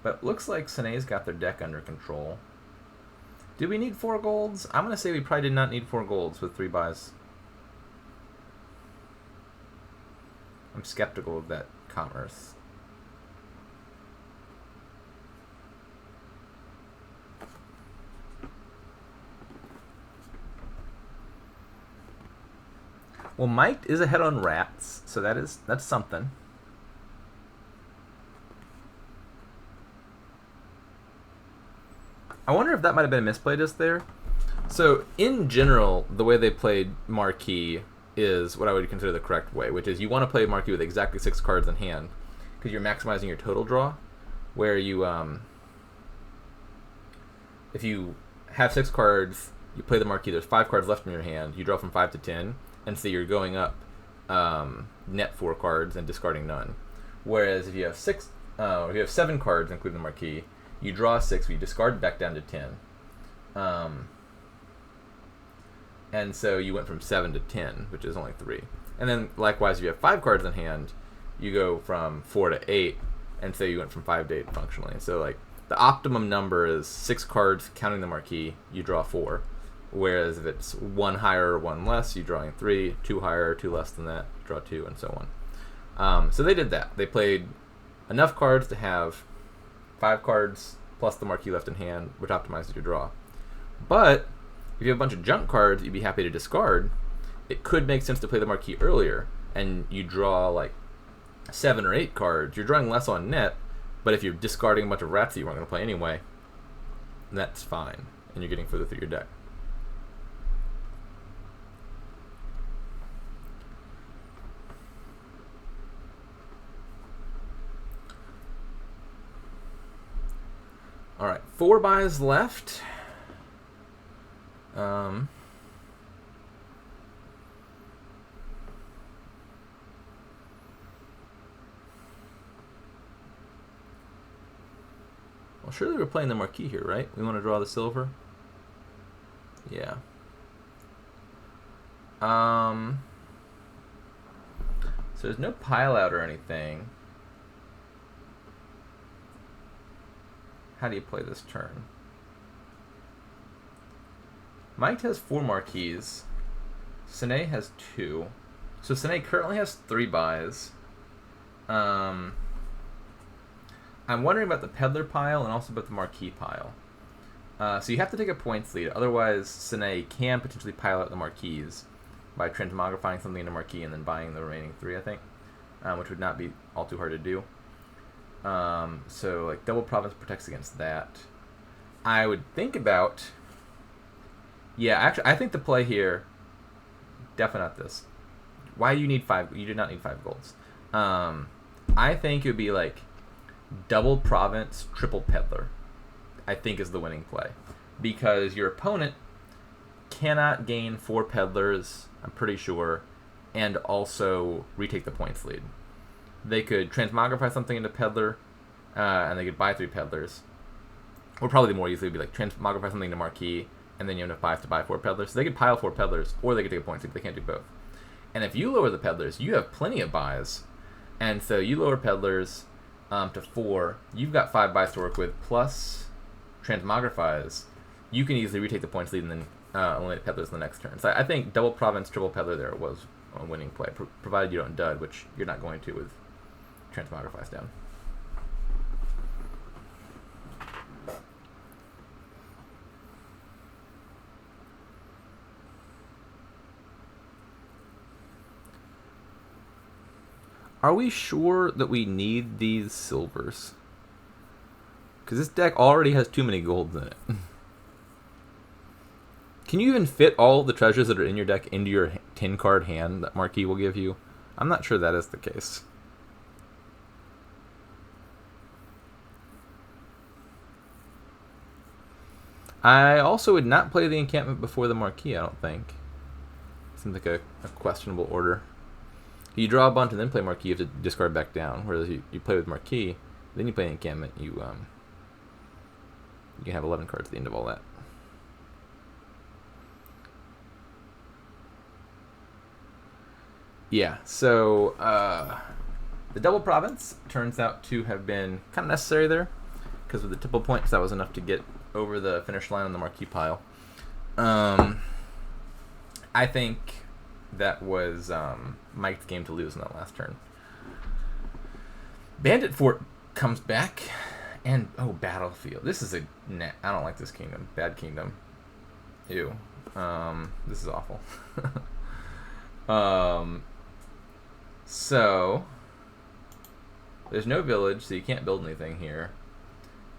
but it looks like ceneij's got their deck under control. Do we need 4 golds? I'm going to say we probably did not need 4 golds with 3 buys. I'm skeptical of that commerce. Well, Mike is ahead on rats, so that's something. I wonder if that might have been a misplay just there. So, in general, the way they played Marquee is what I would consider the correct way, which is you want to play Marquee with exactly 6 cards in hand, because you're maximizing your total draw, where you, if you have 6 cards, you play the Marquee, there's 5 cards left in your hand, you draw from 5 to 10, and so you're going up net 4 cards and discarding none. Whereas if you have 7 cards, including the Marquee, you draw 6, but you discard back down to 10. And so you went from 7 to 10, which is only 3. And then likewise, if you have 5 cards in hand, you go from 4 to 8, and so you went from 5 to 8 functionally. And so like the optimum number is 6 cards, counting the marquee, you draw 4. Whereas if it's 1 higher or 1 less, you're drawing 3, 2 higher, 2 less than that, draw 2, and so on. So they did that. They played enough cards to have 5 cards plus the marquee left in hand, which optimizes your draw. But if you have a bunch of junk cards that you'd be happy to discard, it could make sense to play the marquee earlier, and you draw like 7 or 8 cards. You're drawing less on net, but if you're discarding a bunch of rats that you weren't going to play anyway, that's fine, and you're getting further through your deck. All right, 4 buys left. Well, surely we're playing the marquee here, right? We want to draw the silver. Yeah. So there's no pile out or anything. How do you play this turn? Mike has 4 marquees. Ceneij has 2. So Ceneij currently has 3 buys. I'm wondering about the peddler pile and also about the marquee pile. So you have to take a points lead. Otherwise, Ceneij can potentially pile out the marquees by transmogrifying something into marquee and then buying the remaining 3, I think, which would not be all too hard to do. So like double province protects against that. I would think about, yeah, actually I think the play here, definitely not this. Why do you need 5? You do not need 5 golds. I think it would be like double province, triple peddler, I think is the winning play, because your opponent cannot gain 4 peddlers, I'm pretty sure, and also retake the points lead. They could transmogrify something into peddler, and they could buy 3 peddlers. Or probably more easily would be like transmogrify something into marquee, and then you have enough buys to buy 4 peddlers. So they could pile 4 peddlers, or they could take a points lead. They can't do both. And if you lower the peddlers, you have plenty of buys. And so you lower peddlers to 4. You've got 5 buys to work with, plus transmogrifies. You can easily retake the points lead and then eliminate peddlers in the next turn. So I think double province, triple peddler there was a winning play, provided you don't dud, which you're not going to with transmogrifies down. Are we sure that we need these silvers? Because this deck already has too many golds in it. Can you even fit all the treasures that are in your deck into your 10-card hand that Marquee will give you? I'm not sure that is the case. I also would not play the encampment before the Marquee, I don't think. Seems like a questionable order. You draw a bunch and then play Marquee, you have to discard back down. Whereas you play with Marquee, then you play an encampment, you can have 11 cards at the end of all that. Yeah, so the double province turns out to have been kind of necessary there, because with the triple points, that was enough to get over the finish line on the Marquee pile. I think that was Mike's game to lose in that last turn. Bandit Fort comes back, and Battlefield. This is I don't like this kingdom. Bad kingdom. Ew. This is awful. So there's no village, so you can't build anything here.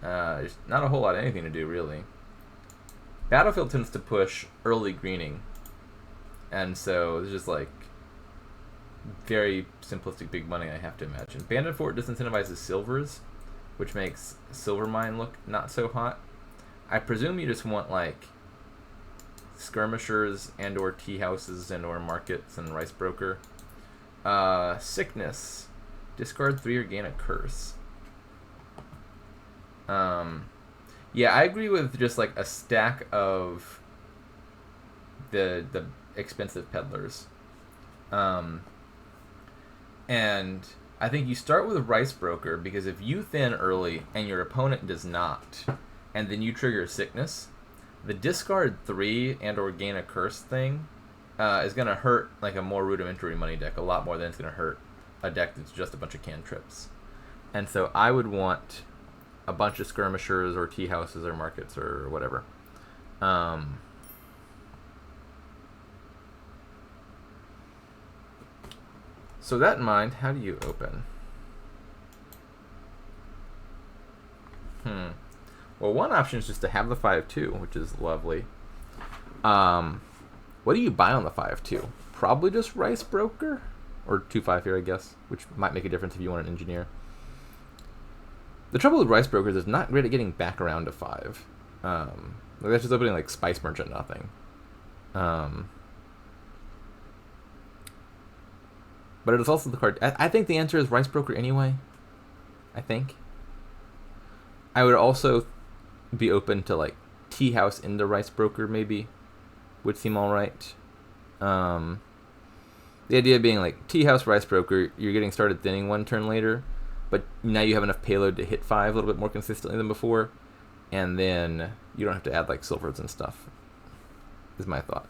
There's not a whole lot of anything to do, really. Battlefield tends to push early greening, and so it's just like very simplistic big money, I have to imagine. Bandit Fort disincentivizes silvers, which makes Silver Mine look not so hot. I presume you just want like skirmishers and or tea houses and or markets and rice broker. Sickness. Discard 3 or gain a curse. Yeah, I agree with just like a stack of the expensive peddlers. And I think you start with Rice Broker because if you thin early and your opponent does not, and then you trigger Sickness, the discard 3 and or gain a curse thing is going to hurt like a more rudimentary money deck a lot more than it's going to hurt a deck that's just a bunch of cantrips. And so I would want a bunch of skirmishers or tea houses or markets or whatever. So that in mind, how do you open? Well, one option is just to have the 5/2, which is lovely. What do you buy on the 5/2? Probably just Rice Broker? Or 2/5 here, I guess, which might make a difference if you want an engineer. The trouble with Rice Brokers is not great at getting back around to 5. That's just opening like Spice Merchant nothing. But it is also the card. I think the answer is Rice Broker anyway. I think. I would also be open to like Tea House into Rice Broker maybe. Would seem alright. The idea being like Tea House, Rice Broker, you're getting started thinning one turn later, but now you have enough payload to hit 5 a little bit more consistently than before, and then you don't have to add like silvers and stuff, is my thought.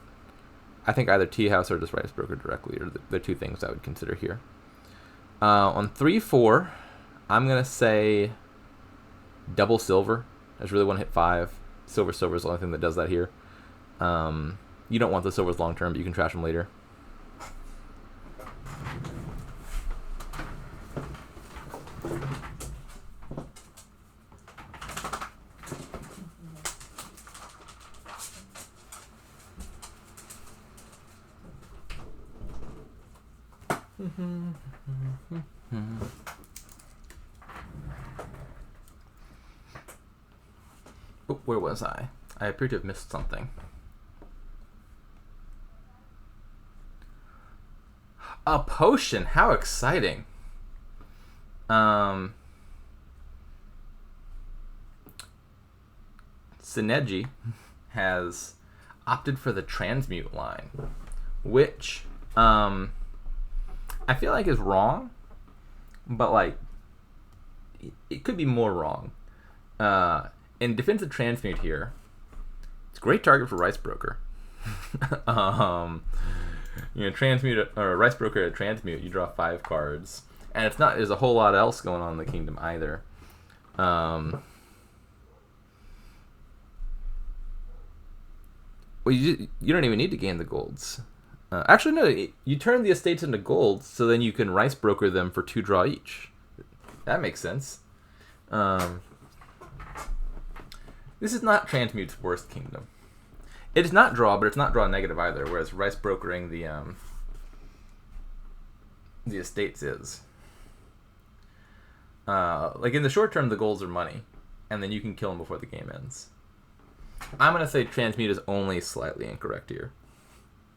I think either Tea House or just Rice Broker directly are the two things I would consider here. On 3/4, I'm going to say double silver. I just really want to hit 5. Silver is the only thing that does that here. You don't want the silvers long term, but you can trash them later. Oh, where was I? I appear to have missed something. A potion! How exciting! Ceneij has opted for the transmute line, which I feel like is wrong, but like it could be more wrong. In defensive transmute here, it's a great target for Rice Broker. Transmute or Rice Broker at transmute, you draw 5 cards, and it's not. There's a whole lot else going on in the kingdom either. Well, you don't even need to gain the golds. Actually, no. You turn the estates into golds, so then you can Rice Broker them for 2 draw each. That makes sense. This is not Transmute's worst kingdom. It is not draw, but it's not draw negative either. Whereas Rice Brokering the estates is. Like in the short term, the golds are money, and then you can kill them before the game ends. I'm gonna say Transmute is only slightly incorrect here.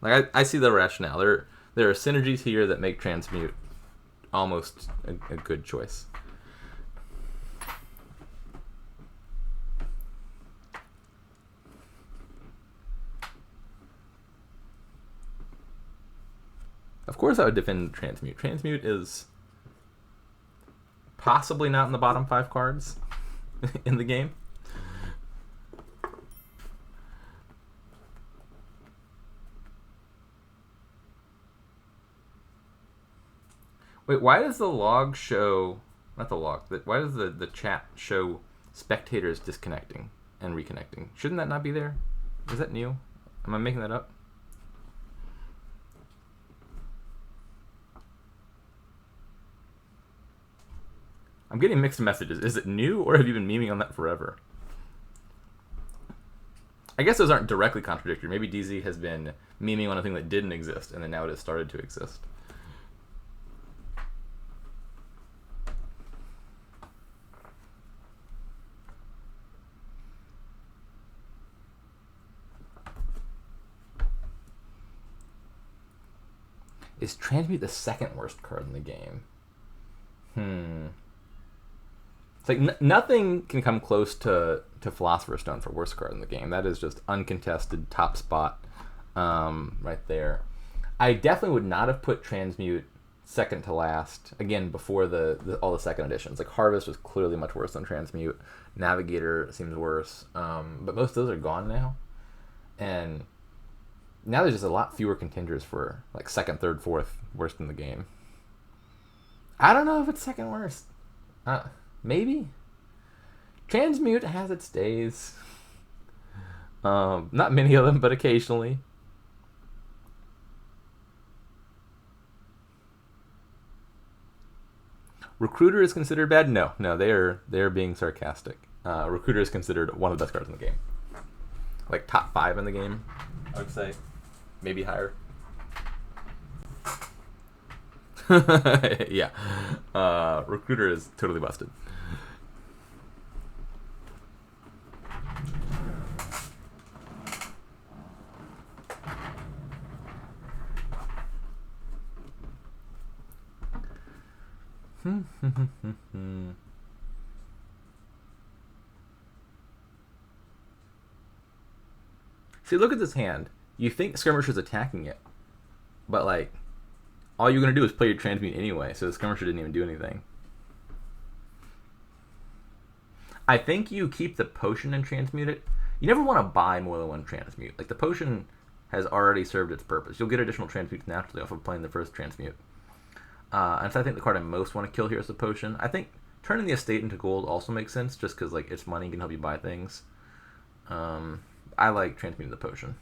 Like I see the rationale. There are synergies here that make Transmute almost a good choice. Of course I would defend Transmute. Transmute is possibly not in the bottom 5 cards in the game. Wait, why does the log show... Not the log. Why does the chat show spectators disconnecting and reconnecting? Shouldn't that not be there? Is that new? Am I making that up? I'm getting mixed messages. Is it new, or have you been memeing on that forever? I guess those aren't directly contradictory. Maybe DZ has been memeing on a thing that didn't exist, and then now it has started to exist. Is Transmute the second worst card in the game? It's like nothing can come close to Philosopher's Stone for worst card in the game. That is just uncontested top spot right there. I definitely would not have put Transmute second to last. Again, before all the second editions. Like Harvest was clearly much worse than Transmute. Navigator seems worse. But most of those are gone now. And now there's just a lot fewer contenders for like second, third, fourth worst in the game. I don't know if it's second worst. Maybe. Transmute has its days. Not many of them, but occasionally. Recruiter is considered bad? No, they are being sarcastic. Recruiter is considered one of the best cards in the game. Like top 5 in the game, I would say. Maybe higher. Yeah. Recruiter is totally busted. See, look at this hand. You think Skirmisher's attacking it, but like, all you're gonna do is play your Transmute anyway, so the Skirmisher didn't even do anything. I think you keep the potion and transmute it. You never want to buy more than one transmute. Like the potion has already served its purpose. You'll get additional transmutes naturally off of playing the first transmute. And so I think the card I most want to kill here is the potion. I think turning the estate into gold also makes sense, just because like it's money, can help you buy things. I like transmuting the potion.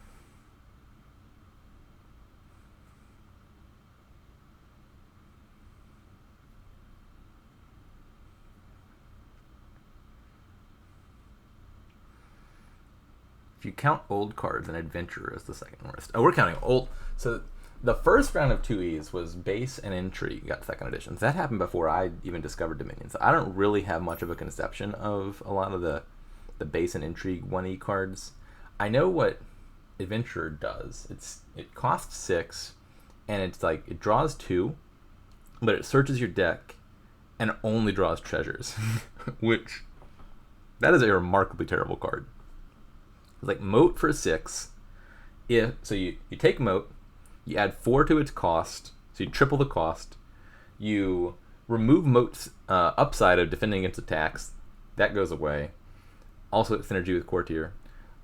If you count old cards, an adventurer is the second worst. Oh, we're counting old. So the first round of 2Es was base and intrigue got second editions. That happened before I even discovered Dominion. So I don't really have much of a conception of a lot of the base and intrigue 1E cards. I know what adventurer does. It costs 6, and it's like it draws 2, but it searches your deck and only draws treasures, which that is a remarkably terrible card. It's like Moat for 6. So you take Moat, you add 4 to its cost, so you triple the cost. You remove Moat's upside of defending against attacks. That goes away. Also, it's synergy with Courtier.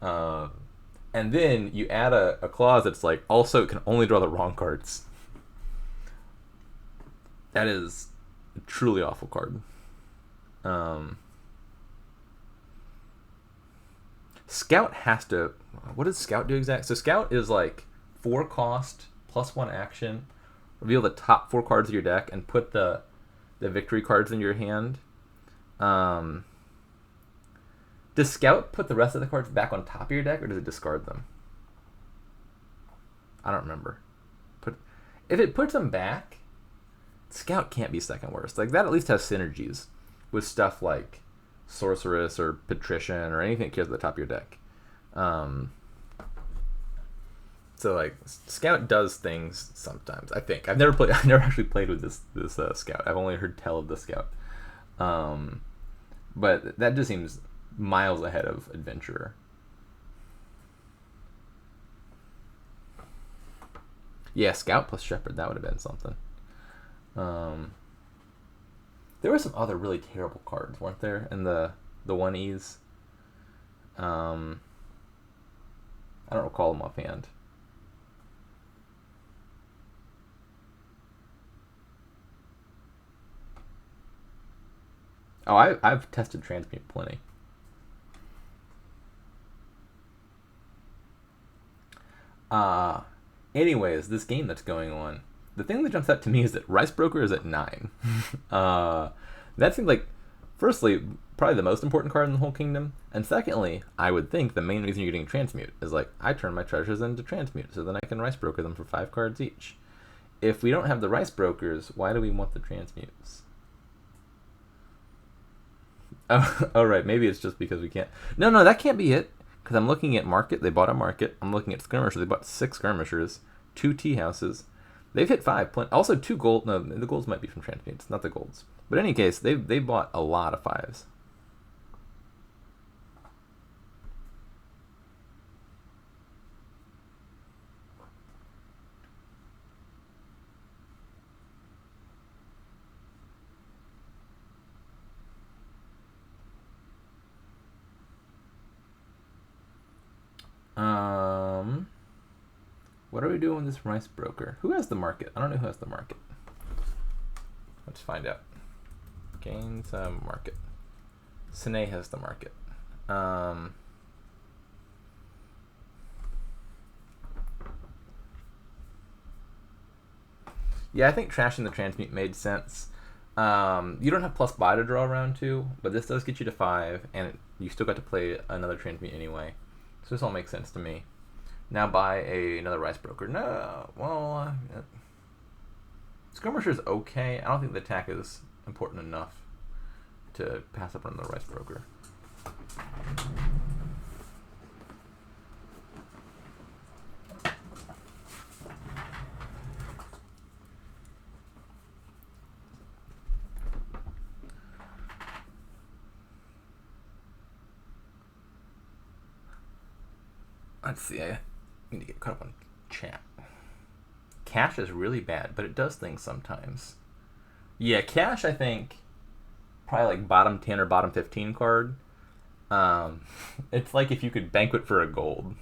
And then you add a clause that's like, also it can only draw the wrong cards. That is a truly awful card. Scout has to... What does Scout do exactly? So Scout is like 4 cost plus 1 action. Reveal the top 4 cards of your deck and put the victory cards in your hand. Does Scout put the rest of the cards back on top of your deck, or does it discard them? I don't remember. If it puts them back, Scout can't be second worst. Like that at least has synergies with stuff like Sorceress or Patrician or anything that cares at the top of your deck. So like Scout does things sometimes. I think I've never actually played with this Scout. I've only heard tell of the Scout. But that just seems miles ahead of Adventurer. Yeah, Scout plus Shepherd, that would have been something. There were some other really terrible cards, weren't there, in the 1Es? I don't recall them offhand. Oh, I've tested Transmute plenty. Anyways, this game that's going on. The thing that jumps out to me is that Rice Broker is at 9. That seems like, firstly, probably the most important card in the whole kingdom. And secondly, I would think the main reason you're getting Transmute is like, I turn my treasures into Transmute, so then I can Rice Broker them for 5 cards each. If we don't have the Rice Brokers, why do we want the Transmutes? Oh, right, maybe it's just because we can't... No, that can't be it. Because I'm looking at Market, they bought a Market. I'm looking at Skirmishers, they bought 6 Skirmishers, 2 Tea Houses. They've hit 5. Also 2 gold. No, the golds might be from Transmutes, not the golds. But in any case, they bought a lot of 5s. What are we doing with this rice broker? Who has the market? I don't know who has the market. Let's find out. Gains market. Ceneij has the market. Yeah, I think trashing the transmute made sense. You don't have plus buy to draw around 2, but this does get you to 5, and you still got to play another transmute anyway. So this all makes sense to me. Now buy another rice broker. No, well, Skirmisher is okay. I don't think the attack is important enough to pass up on the rice broker. Let's see. I need to get caught up on chat. Cash is really bad, but it does things sometimes. Yeah, cash, I think, probably like bottom 10 or bottom 15 card. It's like if you could banquet for a gold.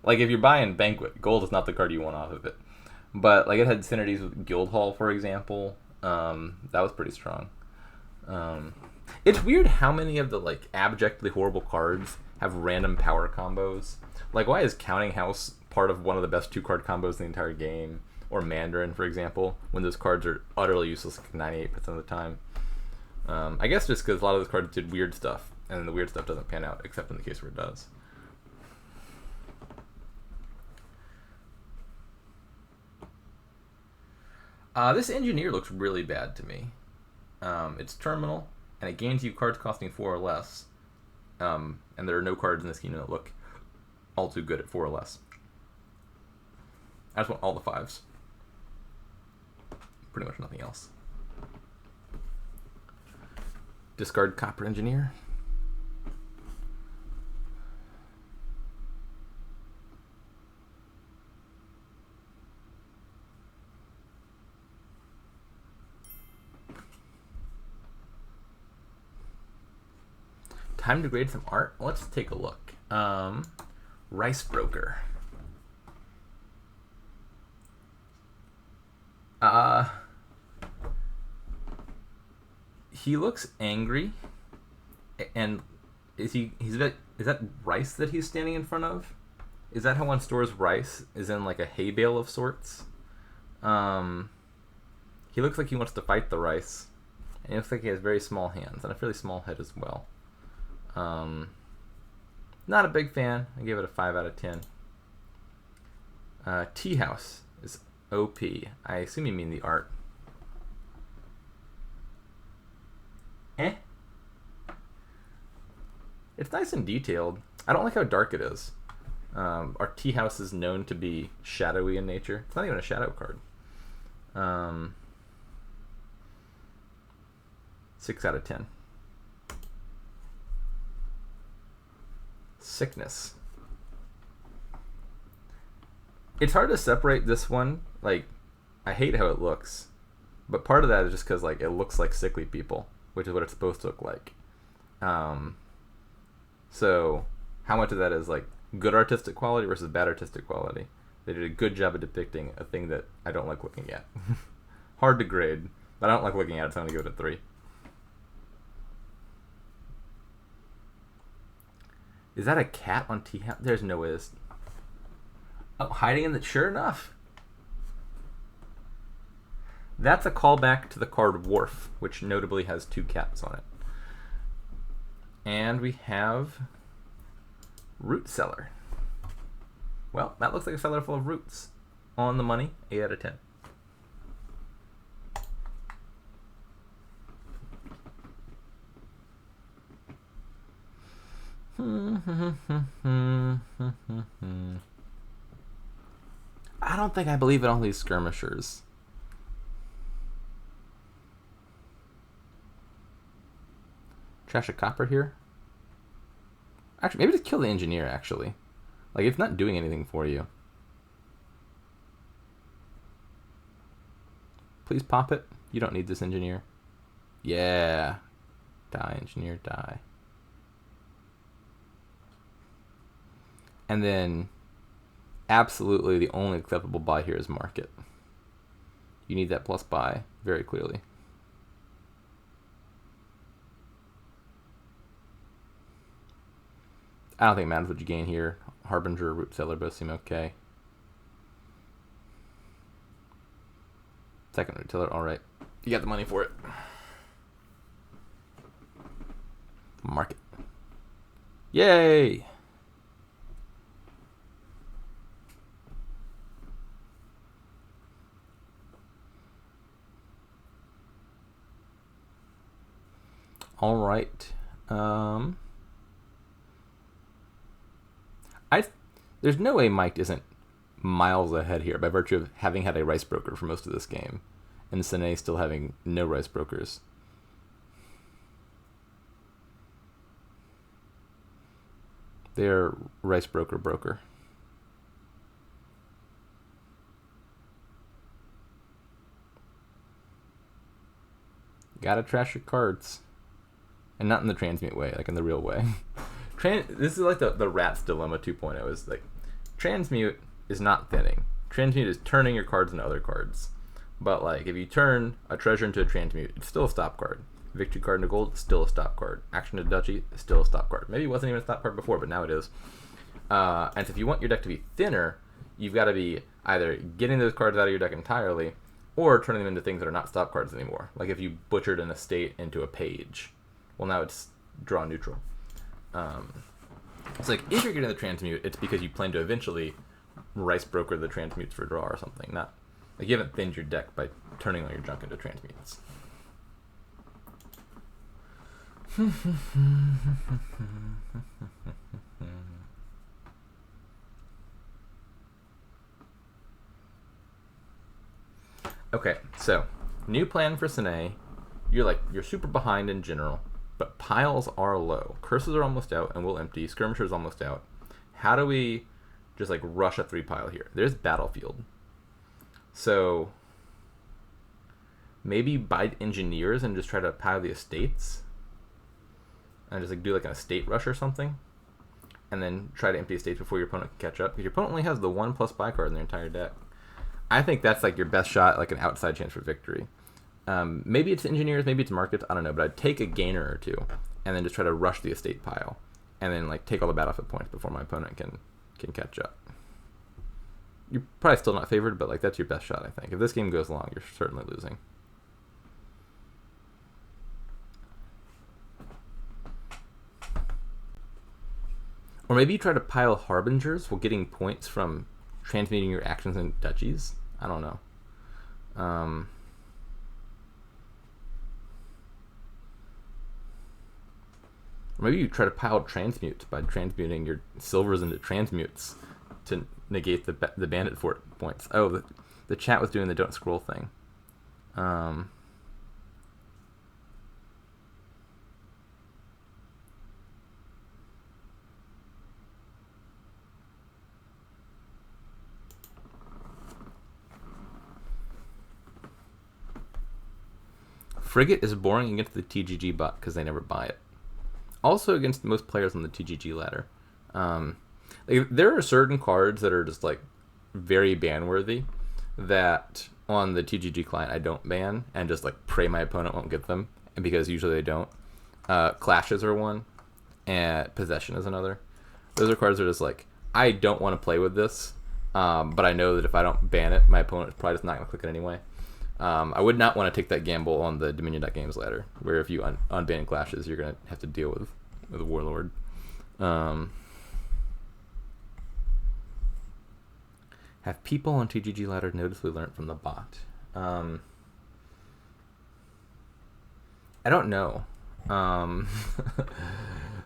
Like if you're buying banquet, gold is not the card you want off of it. But like it had synergies with Guildhall, for example. That was pretty strong. It's weird how many of the like abjectly horrible cards have random power combos. Like, why is Counting House part of one of the best 2-card combos in the entire game? Or Mandarin, for example, when those cards are utterly useless 98% of the time. I guess just because a lot of those cards did weird stuff, and the weird stuff doesn't pan out, except in the case where it does. This Engineer looks really bad to me. It's terminal, and it gains you cards costing 4 or less. And there are no cards in this game that look all too good at 4 or less. I just want all the 5s. Pretty much nothing else. Discard Copper Engineer. Time to grade some art? Let's take a look. Rice Broker. He looks angry, and is that rice that he's standing in front of? Is that how one stores rice? Is in like a hay bale of sorts? He looks like he wants to fight the rice, and he looks like he has very small hands and a fairly small head as well. Not a big fan. I gave it a 5 out of 10. Tea House is OP. I assume you mean the art. It's nice and detailed. I don't like how dark it is. Our tea house is known to be shadowy in nature. It's not even a shadow card. 6 out of 10. Sickness. It's hard to separate this one. Like, I hate how it looks, but part of that is just because like it looks like sickly people, which is what it's supposed to look like. So how much of that is like good artistic quality versus bad artistic quality? They did a good job of depicting a thing that I don't like looking at. Hard to grade, but I don't like looking at it, so I'm gonna give it a 3. Is that a cat on Tea House? There's no way this... Oh, hiding in the... Sure enough. That's a callback to the card Wharf, which notably has 2 cats on it. And we have Root Cellar. Well, that looks like a cellar full of roots. On the money, 8 out of 10. I don't think I believe in all these skirmishers. Trash a copper here? Actually, maybe just kill the engineer, actually. Like, it's not doing anything for you. Please pop it. You don't need this engineer. Yeah. Die, engineer, die. And then absolutely the only acceptable buy here is market. You need that plus buy very clearly. I don't think it matters what you gain here. Harbinger, Root Seller both seem okay. Second Root Seller, alright. You got the money for it. Market. Yay! Alright. There's no way Mike isn't miles ahead here by virtue of having had a rice broker for most of this game, and ceneij still having no rice brokers. They're rice broker. Gotta trash your cards. And not in the transmute way, like in the real way. This is like the rat's dilemma 2.0. Is like, transmute is not thinning. Transmute is turning your cards into other cards. But like, if you turn a treasure into a transmute, it's still a stop card. Victory card into gold, still a stop card. Action to duchy, still a stop card. Maybe it wasn't even a stop card before, but now it is. And so if you want your deck to be thinner, you've got to be either getting those cards out of your deck entirely, or turning them into things that are not stop cards anymore. Like if you butchered an estate into a page, well, now it's draw neutral. It's like, if you're getting the transmute, it's because you plan to eventually rice broker the transmutes for draw or something. Not like you haven't thinned your deck by turning all your junk into transmutes. Okay, so new plan for ceneij. You're super behind in general, but piles are low. Curses are almost out and will empty. Skirmisher's almost out. How do we just like rush a 3 pile here? There's battlefield. So maybe bite engineers and just try to pile the estates. And just like do like an estate rush or something. And then try to empty estates before your opponent can catch up. Because your opponent only has the 1+ buy card in their entire deck. I think that's like your best shot, like an outside chance for victory. Maybe it's engineers, maybe it's markets, I don't know, but I'd take a gainer or two and then just try to rush the estate pile and then like take all the battlefield points before my opponent can catch up. You're probably still not favored, but like that's your best shot, I think. If this game goes long, you're certainly losing. Or maybe you try to pile harbingers while getting points from transmuting your actions into duchies. I don't know. Or maybe you try to pile transmutes by transmuting your silvers into transmutes to negate the bandit fort points. Oh, the chat was doing the don't scroll thing. Frigate is boring against the TGG bot because they never buy it. Also against most players on the TGG ladder. Like, there are certain cards that are just like very ban-worthy that on the TGG client I don't ban and just like pray my opponent won't get them, and because usually they don't. Clashes are one, and Possession is another. Those are cards that are just like, I don't want to play with this, but I know that if I don't ban it, my opponent is probably just not going to click it anyway. I would not want to take that gamble on the Dominion.Games ladder, where if you unban Clashes, you're going to have to deal with a Warlord. Have people on TGG ladder noticeably learned from the bot? I don't know.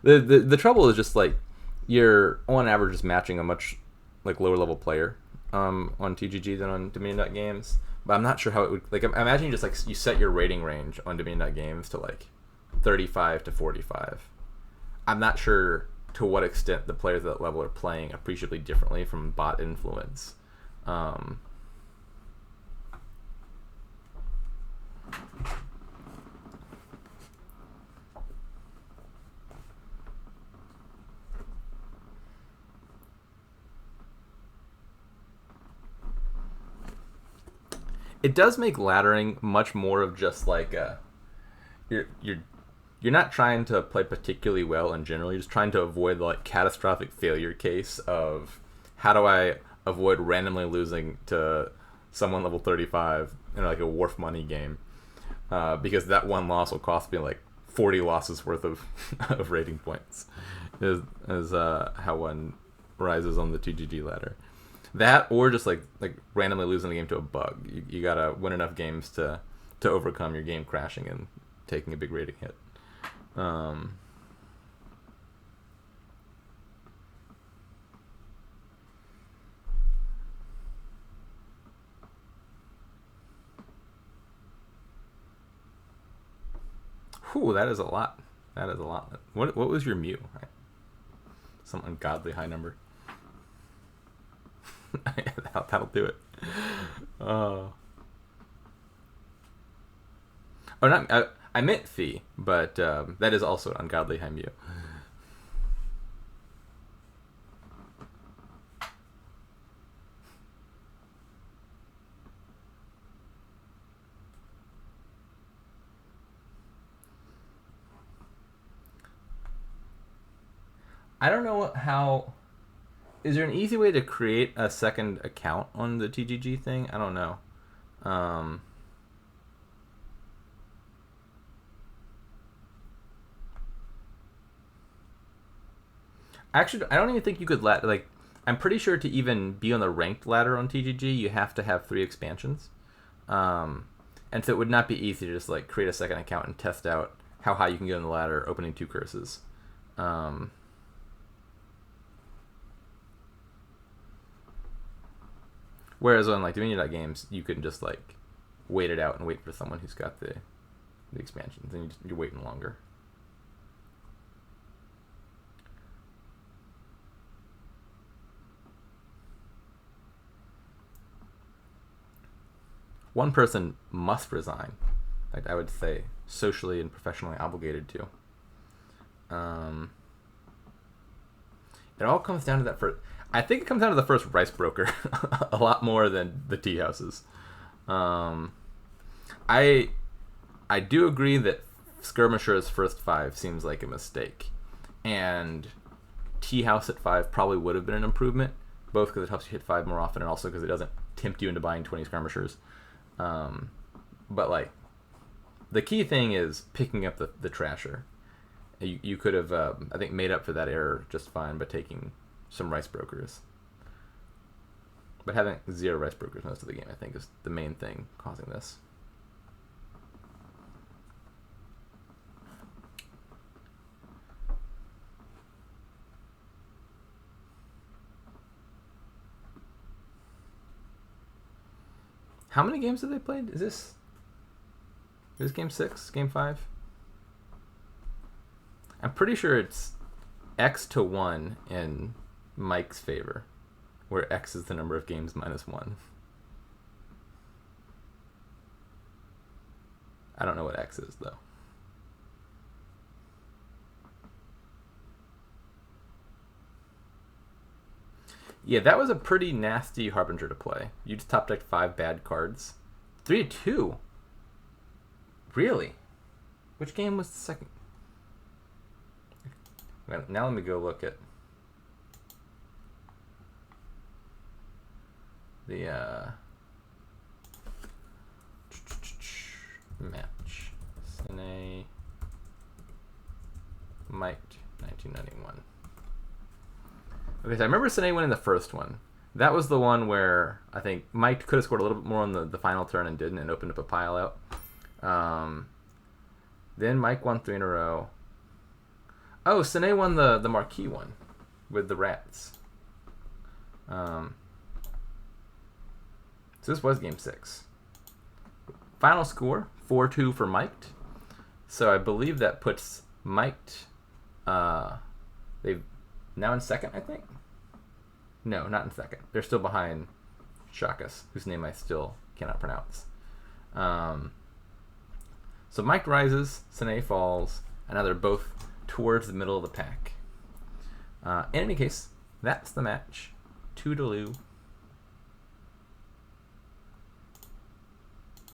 The trouble is just like you're on average just matching a much like lower level player on TGG than on Dominion.Games. But I'm not sure how it would, like, imagine you just like you set your rating range on Dominion.Games to like 35 to 45. I'm not sure to what extent the players at that level are playing appreciably differently from bot influence. It does make laddering much more of just like you're not trying to play particularly well in general. You're just trying to avoid the like catastrophic failure case of how do I avoid randomly losing to someone level 35 in like a Wharf Money game, because that one loss will cost me like 40 losses worth of of rating points. Is how one rises on the TGG ladder. That or just like randomly losing the game to a bug. You gotta win enough games to overcome your game crashing and taking a big rating hit. Whew, that is a lot. That is a lot. What was your mu? Some ungodly high number. That'll do it. Oh, not. I meant fee, but that is also an ungodly high mu. I don't know how. Is there an easy way to create a second account on the TGG thing? I don't know. Actually, I don't even think you could like. I'm pretty sure to even be on the ranked ladder on TGG, you have to have 3 expansions, and so it would not be easy to just like create a second account and test out how high you can get on the ladder opening 2 curses. Whereas on like Dominion.games, you can just like wait it out and wait for someone who's got the expansions, and you're waiting longer. One person must resign. Like I would say, socially and professionally obligated to. It all comes down to that first. I think it comes down to the first rice broker a lot more than the tea houses. I do agree that Skirmisher's first 5 seems like a mistake, and tea house at 5 probably would have been an improvement, both because it helps you hit 5 more often and also because it doesn't tempt you into buying 20 Skirmishers. But like the key thing is picking up the trasher. You could have I think made up for that error just fine by taking some rice brokers, but having 0 rice brokers most of the game I think is the main thing causing this. How many games have they played? Is this game 6? Game 5? I'm pretty sure it's X to 1 in Mike's favor, where X is the number of games minus 1. I don't know what X is, though. Yeah, that was a pretty nasty Harbinger to play. You just top decked 5 bad cards. 3-2? Really? Which game was the second? Now let me go look at the match. Ceneij Mike 1991. Okay, so I remember Ceneij winning the first one. That was the one where I think Mike could have scored a little bit more on the final turn and didn't, and opened up a pile out. Then Mike won 3 in a row. Oh, Ceneij won the marquee one with the rats. So this was game 6. Final score 4-2 for Mike. So I believe that puts Mike. They've now in second, I think. No, not in second. They're still behind Shakas, whose name I still cannot pronounce. So Mike rises, Ceneij falls, and now they're both towards the middle of the pack. In any case, that's the match. Toodaloo.